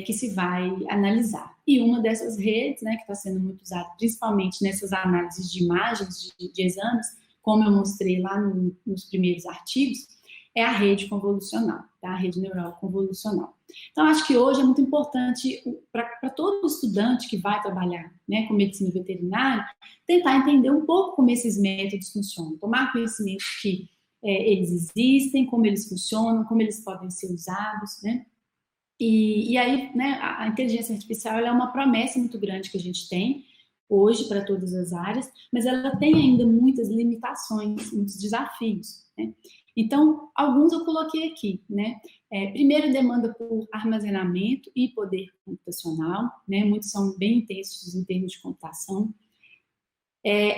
que se vai analisar. E uma dessas redes, né, que está sendo muito usada, principalmente nessas análises de imagens de exames, como eu mostrei lá nos primeiros artigos, é a rede convolucional, tá? A rede neural convolucional. Então, acho que hoje é muito importante para todo estudante que vai trabalhar, né, com medicina veterinária, tentar entender um pouco como esses métodos funcionam, tomar conhecimento que eles existem, como eles funcionam, como eles podem ser usados, né? E aí, né, a inteligência artificial ela é uma promessa muito grande que a gente tem hoje para todas as áreas, mas ela tem ainda muitas limitações, muitos desafios, né? Então, alguns eu coloquei aqui, né? Primeiro, demanda por armazenamento e poder computacional, né? Muitos são bem intensos em termos de computação.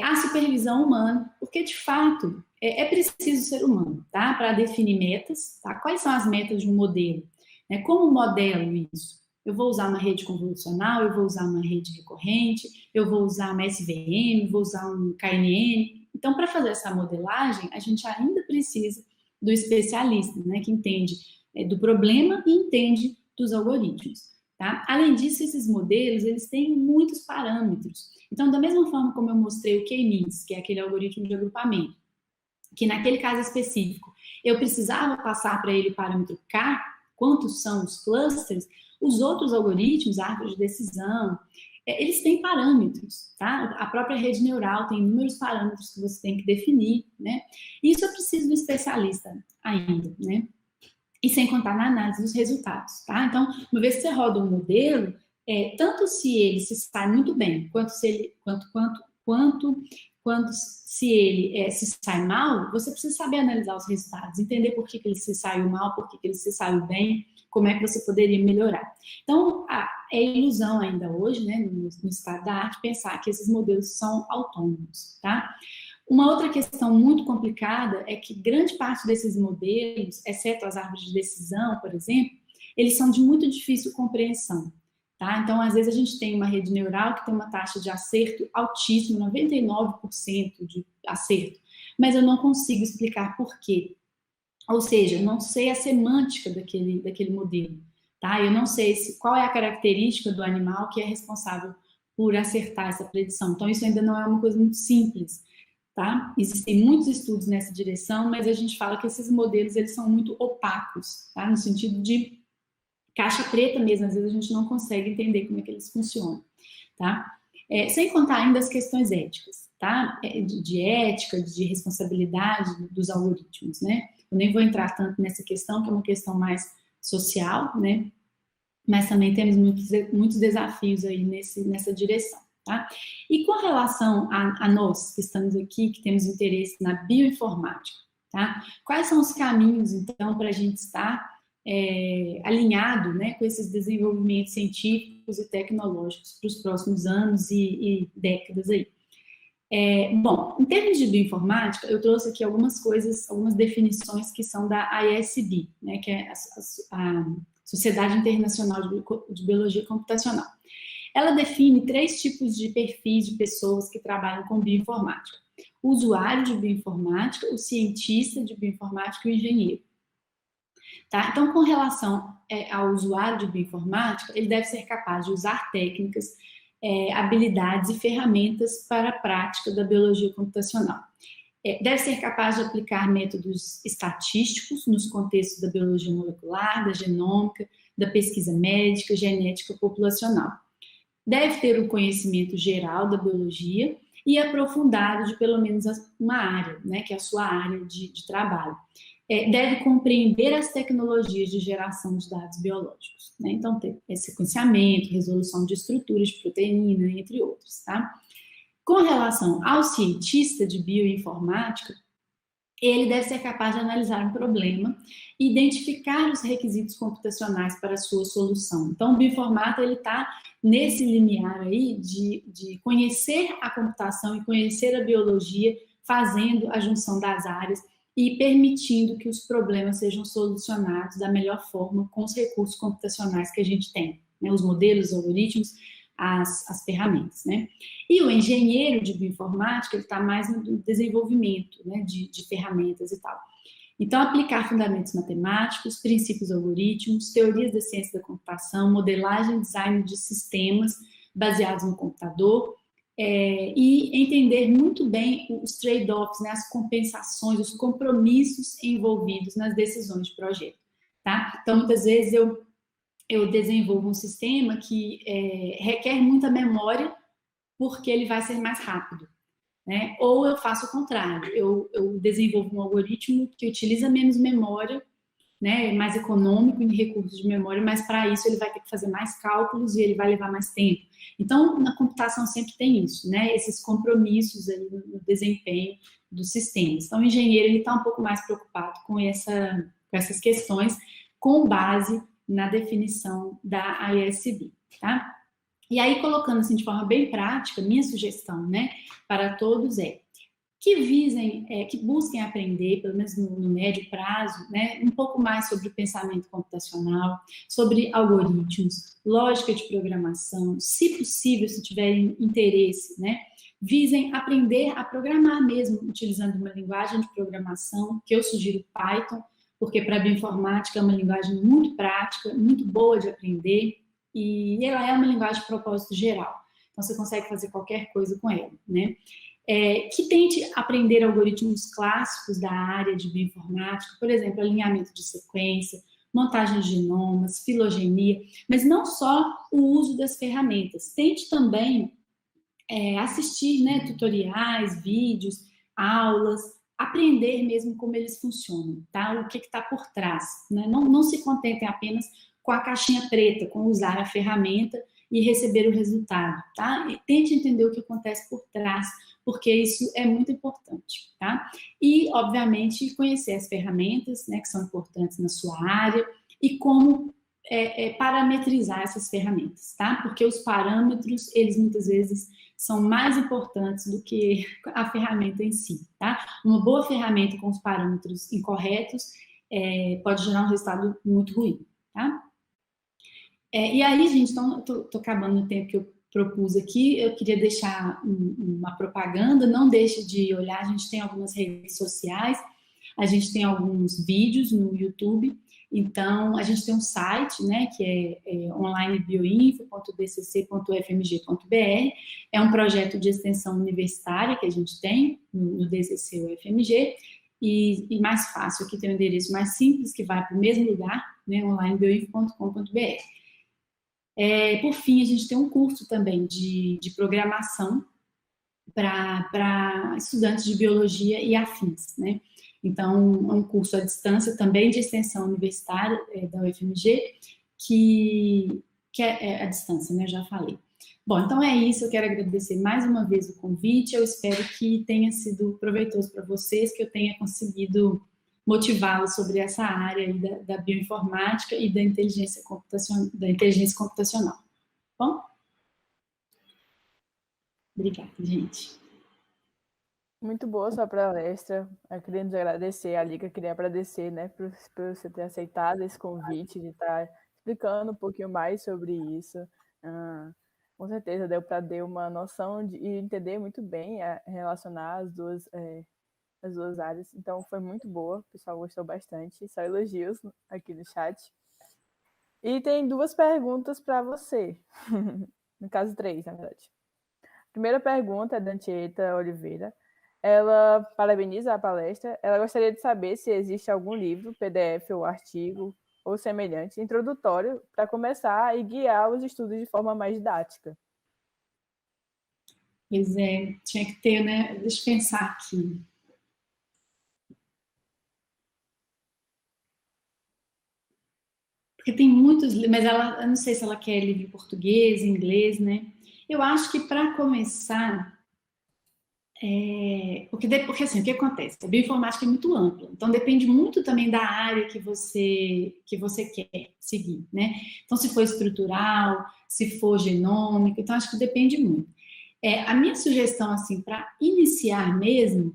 A supervisão humana, porque, de fato, é preciso ser humano, tá? Para definir metas, tá? Quais são as metas de um modelo? Como modelo isso? Eu vou usar uma rede convolucional, eu vou usar uma rede recorrente, eu vou usar uma SVM, vou usar um KNN. Então, para fazer essa modelagem, a gente ainda precisa do especialista, né, que entende do problema e entende dos algoritmos. Tá? Além disso, esses modelos, eles têm muitos parâmetros. Então, da mesma forma como eu mostrei o K-means, que é aquele algoritmo de agrupamento, que naquele caso específico, eu precisava passar para ele o parâmetro K, quantos são os clusters, os outros algoritmos, árvore de decisão, eles têm parâmetros, tá? A própria rede neural tem inúmeros parâmetros que você tem que definir, né? Isso eu preciso do especialista ainda, né? E sem contar na análise dos resultados, tá? Então, uma vez que você roda um modelo, tanto se ele se sai muito bem, quanto se ele se sai mal, você precisa saber analisar os resultados, entender por que ele se saiu mal, por que ele se saiu bem, como é que você poderia melhorar. Então, é ilusão ainda hoje, né, no estado da arte, pensar que esses modelos são autônomos, tá? Uma outra questão muito complicada é que grande parte desses modelos, exceto as árvores de decisão, por exemplo, eles são de muito difícil compreensão. Tá? Então, às vezes, a gente tem uma rede neural que tem uma taxa de acerto altíssima, 99% de acerto, mas eu não consigo explicar por quê. Ou seja, eu não sei a semântica daquele modelo. Tá? Eu não sei qual é a característica do animal que é responsável por acertar essa predição. Então, isso ainda não é uma coisa muito simples. Tá? Existem muitos estudos nessa direção, mas a gente fala que esses modelos eles são muito opacos, tá? No sentido de caixa preta mesmo, às vezes a gente não consegue entender como é que eles funcionam, tá? Sem contar ainda as questões éticas, tá? De ética, de responsabilidade dos algoritmos, né? Eu nem vou entrar tanto nessa questão, que é uma questão mais social, né? Mas também temos muitos desafios aí nessa direção, tá? E com relação a nós que estamos aqui, que temos interesse na bioinformática, tá? Quais são os caminhos, então, para a gente estar alinhado, né, com esses desenvolvimentos científicos e tecnológicos para os próximos anos e décadas aí. Bom, em termos de bioinformática, eu trouxe aqui algumas coisas, algumas definições que são da ISB, né, que é a Sociedade Internacional de Biologia Computacional. Ela define 3 tipos de perfis de pessoas que trabalham com bioinformática: o usuário de bioinformática, o cientista de bioinformática e o engenheiro. Tá? Então, com relação ao usuário de bioinformática, ele deve ser capaz de usar técnicas, habilidades e ferramentas para a prática da biologia computacional. Deve ser capaz de aplicar métodos estatísticos nos contextos da biologia molecular, da genômica, da pesquisa médica, genética populacional. Deve ter o conhecimento geral da biologia e aprofundado de pelo menos uma área, né, que é a sua área de trabalho. Deve compreender as tecnologias de geração de dados biológicos, né? Então, tem sequenciamento, resolução de estruturas de proteína, entre outros, tá? Com relação ao cientista de bioinformática, ele deve ser capaz de analisar um problema e identificar os requisitos computacionais para a sua solução. Então, o bioinformata, ele está nesse limiar aí de conhecer a computação e conhecer a biologia, fazendo a junção das áreas e permitindo que os problemas sejam solucionados da melhor forma com os recursos computacionais que a gente tem, né? Os modelos, os algoritmos, as ferramentas, né? E o engenheiro de bioinformática, ele está mais no desenvolvimento, né, de ferramentas e tal. Então, aplicar fundamentos matemáticos, princípios algoritmos, teorias da ciência da computação, modelagem e design de sistemas baseados no computador, e entender muito bem os trade-offs, né, as compensações, os compromissos envolvidos nas decisões de projeto, tá? Então, muitas vezes eu desenvolvo um sistema que requer muita memória porque ele vai ser mais rápido, né? Ou eu faço o contrário, eu desenvolvo um algoritmo que utiliza menos memória, né, mais econômico em recursos de memória, mas para isso ele vai ter que fazer mais cálculos e ele vai levar mais tempo. Então, na computação sempre tem isso, né, esses compromissos aí no desempenho dos sistemas. Então, o engenheiro ele está um pouco mais preocupado com essas questões, com base na definição da ISB, tá? E aí, colocando assim de forma bem prática, minha sugestão, né, para todos que busquem aprender, pelo menos no médio prazo, né, um pouco mais sobre o pensamento computacional, sobre algoritmos, lógica de programação, se possível, se tiverem interesse, né, visem aprender a programar mesmo, utilizando uma linguagem de programação, que eu sugiro Python, porque para a bioinformática é uma linguagem muito prática, muito boa de aprender, e ela é uma linguagem de propósito geral. Então, você consegue fazer qualquer coisa com ela, né? Que tente aprender algoritmos clássicos da área de bioinformática, por exemplo, alinhamento de sequência, montagem de genomas, filogenia, mas não só o uso das ferramentas. Tente também assistir, né, tutoriais, vídeos, aulas, aprender mesmo como eles funcionam, tá? O que está por trás, né? Não se contentem apenas com a caixinha preta, com usar a ferramenta e receber o resultado, tá? E tente entender o que acontece por trás, porque isso é muito importante, tá? E, obviamente, conhecer as ferramentas, né, que são importantes na sua área e como parametrizar essas ferramentas, tá? Porque os parâmetros, eles muitas vezes são mais importantes do que a ferramenta em si, tá? Uma boa ferramenta com os parâmetros incorretos pode gerar um resultado muito ruim, tá? E aí, gente, então, tô acabando o tempo que eu propus aqui, eu queria deixar uma propaganda, não deixe de olhar, a gente tem algumas redes sociais, a gente tem alguns vídeos no YouTube, então a gente tem um site, né, que é onlinebioinfo.dcc.ufmg.br, é um projeto de extensão universitária que a gente tem no DCC UFMG, e mais fácil, aqui tem um endereço mais simples, que vai para o mesmo lugar, né, onlinebioinfo.com.br. Por fim, a gente tem um curso também de programação para estudantes de biologia e afins, né? Então, é um curso à distância também de extensão universitária da UFMG, que é à distância, né? Já falei. Bom, então é isso, eu quero agradecer mais uma vez o convite, eu espero que tenha sido proveitoso para vocês, que eu tenha conseguido motivá-los sobre essa área aí da bioinformática e da inteligência computacional. Bom? Obrigada, gente. Muito boa sua palestra. Eu queria nos agradecer, a Liga queria agradecer, né, por você ter aceitado esse convite, de estar explicando um pouquinho mais sobre isso. Com certeza deu para ter uma noção e entender muito bem, relacionar as duas áreas. Então foi muito boa, o pessoal gostou bastante. Só elogios aqui no chat. E tem 2 perguntas para você. No caso, 3, na verdade. A primeira pergunta é da Anchieta Oliveira. Ela parabeniza a palestra. Ela gostaria de saber se existe algum livro, PDF ou artigo ou semelhante, introdutório, para começar e guiar os estudos de forma mais didática. Pois tinha que ter, né? Deixa eu pensar aqui. Porque tem muitos, mas eu não sei se ela quer livro em português, inglês, né? Eu acho que para começar, porque assim, o que acontece? A bioinformática é muito ampla, então depende muito também da área que você quer seguir, né? Então, se for estrutural, se for genômica, então acho que depende muito. A minha sugestão, assim, para iniciar mesmo,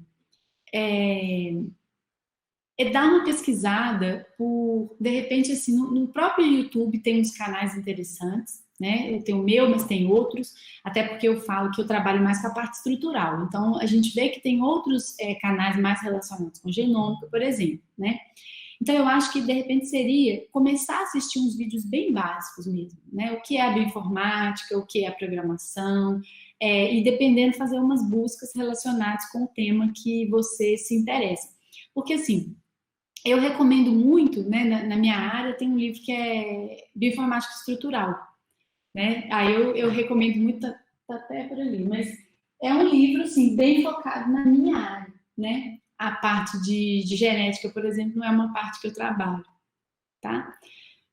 dar uma pesquisada por, de repente, assim, no próprio YouTube tem uns canais interessantes, né? Eu tenho o meu, mas tem outros, até porque eu falo que eu trabalho mais com a parte estrutural. Então, a gente vê que tem outros canais mais relacionados com genômica, por exemplo, né? Então, eu acho que, de repente, seria começar a assistir uns vídeos bem básicos mesmo, né? O que é a bioinformática, o que é a programação, e, dependendo, fazer umas buscas relacionadas com o tema que você se interessa. Porque, assim, eu recomendo muito, né, na minha área, tem um livro que é Bioinformática Estrutural, né? Aí eu recomendo muito, tá até por ali, mas é um livro, assim, bem focado na minha área, né? A parte de genética, por exemplo, não é uma parte que eu trabalho, tá?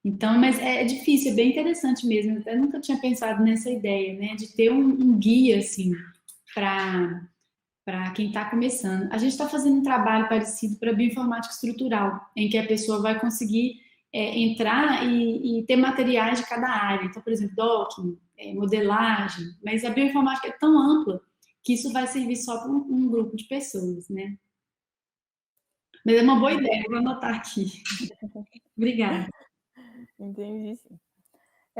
Então, mas é difícil, é bem interessante mesmo. Eu até nunca tinha pensado nessa ideia, né? De ter um guia, assim, para quem está começando. A gente está fazendo um trabalho parecido para bioinformática estrutural, em que a pessoa vai conseguir entrar e ter materiais de cada área. Então, por exemplo, docking, modelagem, mas a bioinformática é tão ampla que isso vai servir só para um grupo de pessoas, né? Mas é uma boa ideia, eu vou anotar aqui. Obrigada. Entendi, sim.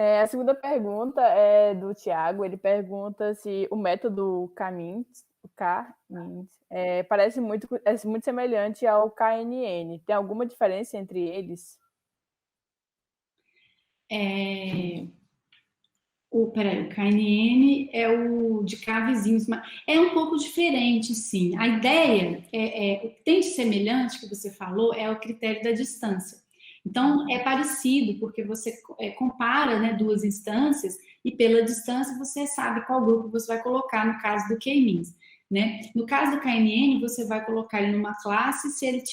A segunda pergunta é do Tiago. Ele pergunta se o método K-means é muito semelhante ao KNN. Tem alguma diferença entre eles? Peraí, o KNN é o de cá vizinhos, mas é um pouco diferente, sim. A ideia o que tem de semelhante que você falou é o critério da distância. Então, é parecido, porque você compara, né, duas instâncias e pela distância você sabe qual grupo você vai colocar no caso do K-means, né? No caso do KNN, você vai colocar ele numa classe se ele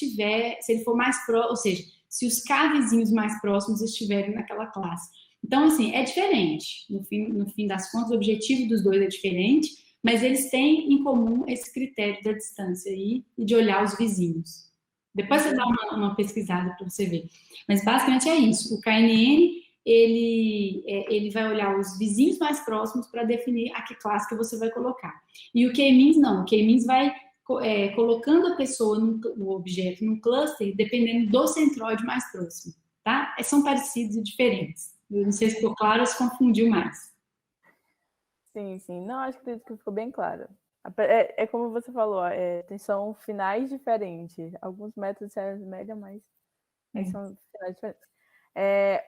for mais próximo, ou seja, se os K vizinhos mais próximos estiverem naquela classe. Então, assim, é diferente. No fim das contas, o objetivo dos dois é diferente, mas eles têm em comum esse critério da distância aí e de olhar os vizinhos. Depois você dá uma pesquisada para você ver. Mas basicamente é isso. O KNN, ele vai olhar os vizinhos mais próximos para definir a que classe que você vai colocar. E o K-means não. O K-means vai colocando a pessoa, o objeto, num cluster, dependendo do centroide mais próximo. Tá? São parecidos e diferentes. Eu não sei se ficou claro ou se confundiu mais. Sim, sim. Não, acho que ficou bem claro. Como você falou, são finais diferentes. Alguns métodos se assemelham, mas são finais diferentes.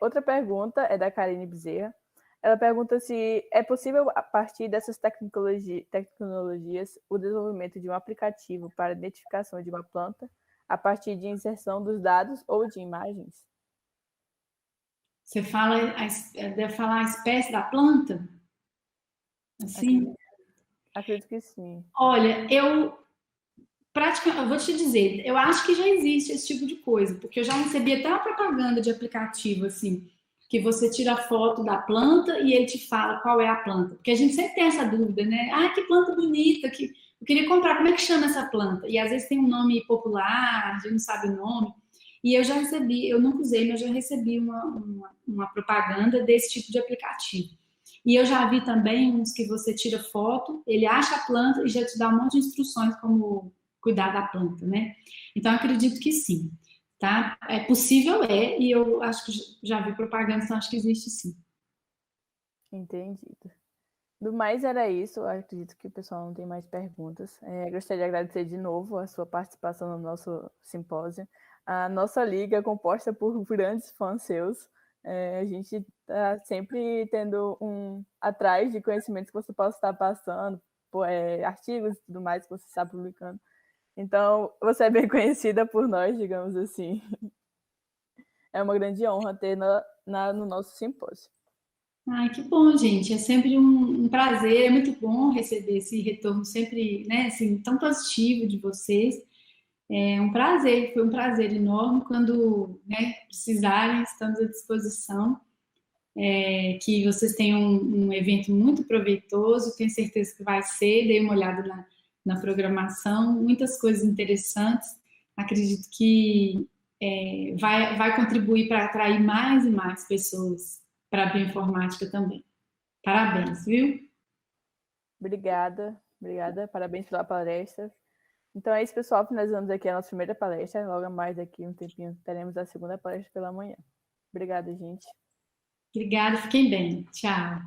Outra pergunta é da Karine Bezerra. Ela pergunta se é possível, a partir dessas tecnologias, o desenvolvimento de um aplicativo para identificação de uma planta a partir de inserção dos dados ou de imagens. Você deve falar a espécie da planta? Assim? Acredito que sim. Olha, eu vou te dizer, eu acho que já existe esse tipo de coisa, porque eu já recebi até uma propaganda de aplicativo, assim, que você tira a foto da planta e ele te fala qual é a planta. Porque a gente sempre tem essa dúvida, né? Ah, que planta bonita, que eu queria comprar, como é que chama essa planta? E às vezes tem um nome popular, a gente não sabe o nome. E eu já recebi, eu nunca usei, mas já recebi uma propaganda desse tipo de aplicativo. E eu já vi também uns que você tira foto, ele acha a planta e já te dá um monte de instruções como cuidar da planta, né? Então, acredito que sim, tá? É possível, e eu acho que já vi propaganda, então acho que existe sim. Entendido. Do mais era isso, eu acredito que o pessoal não tem mais perguntas. Gostaria de agradecer de novo a sua participação no nosso simpósio. A nossa liga é composta por grandes fãs seus. A gente está sempre tendo atrás de conhecimentos que você possa estar passando, artigos e tudo mais que você está publicando. Então, você é bem conhecida por nós, digamos assim. É uma grande honra ter no nosso simpósio. Ai, que bom, gente. É sempre um prazer, é muito bom receber esse retorno sempre, né, assim, tão positivo de vocês. É um prazer, foi um prazer enorme. Quando, né, precisarem, estamos à disposição. Que vocês tenham um evento muito proveitoso, tenho certeza que vai ser. Dei uma olhada na programação, muitas coisas interessantes. Acredito que vai contribuir para atrair mais e mais pessoas para a bioinformática também. Parabéns, viu? Obrigada, parabéns pela palestra. Então é isso, pessoal, finalizamos aqui a nossa primeira palestra, logo mais daqui um tempinho teremos a segunda palestra pela manhã. Obrigada, gente. Obrigada, fiquem bem. Tchau.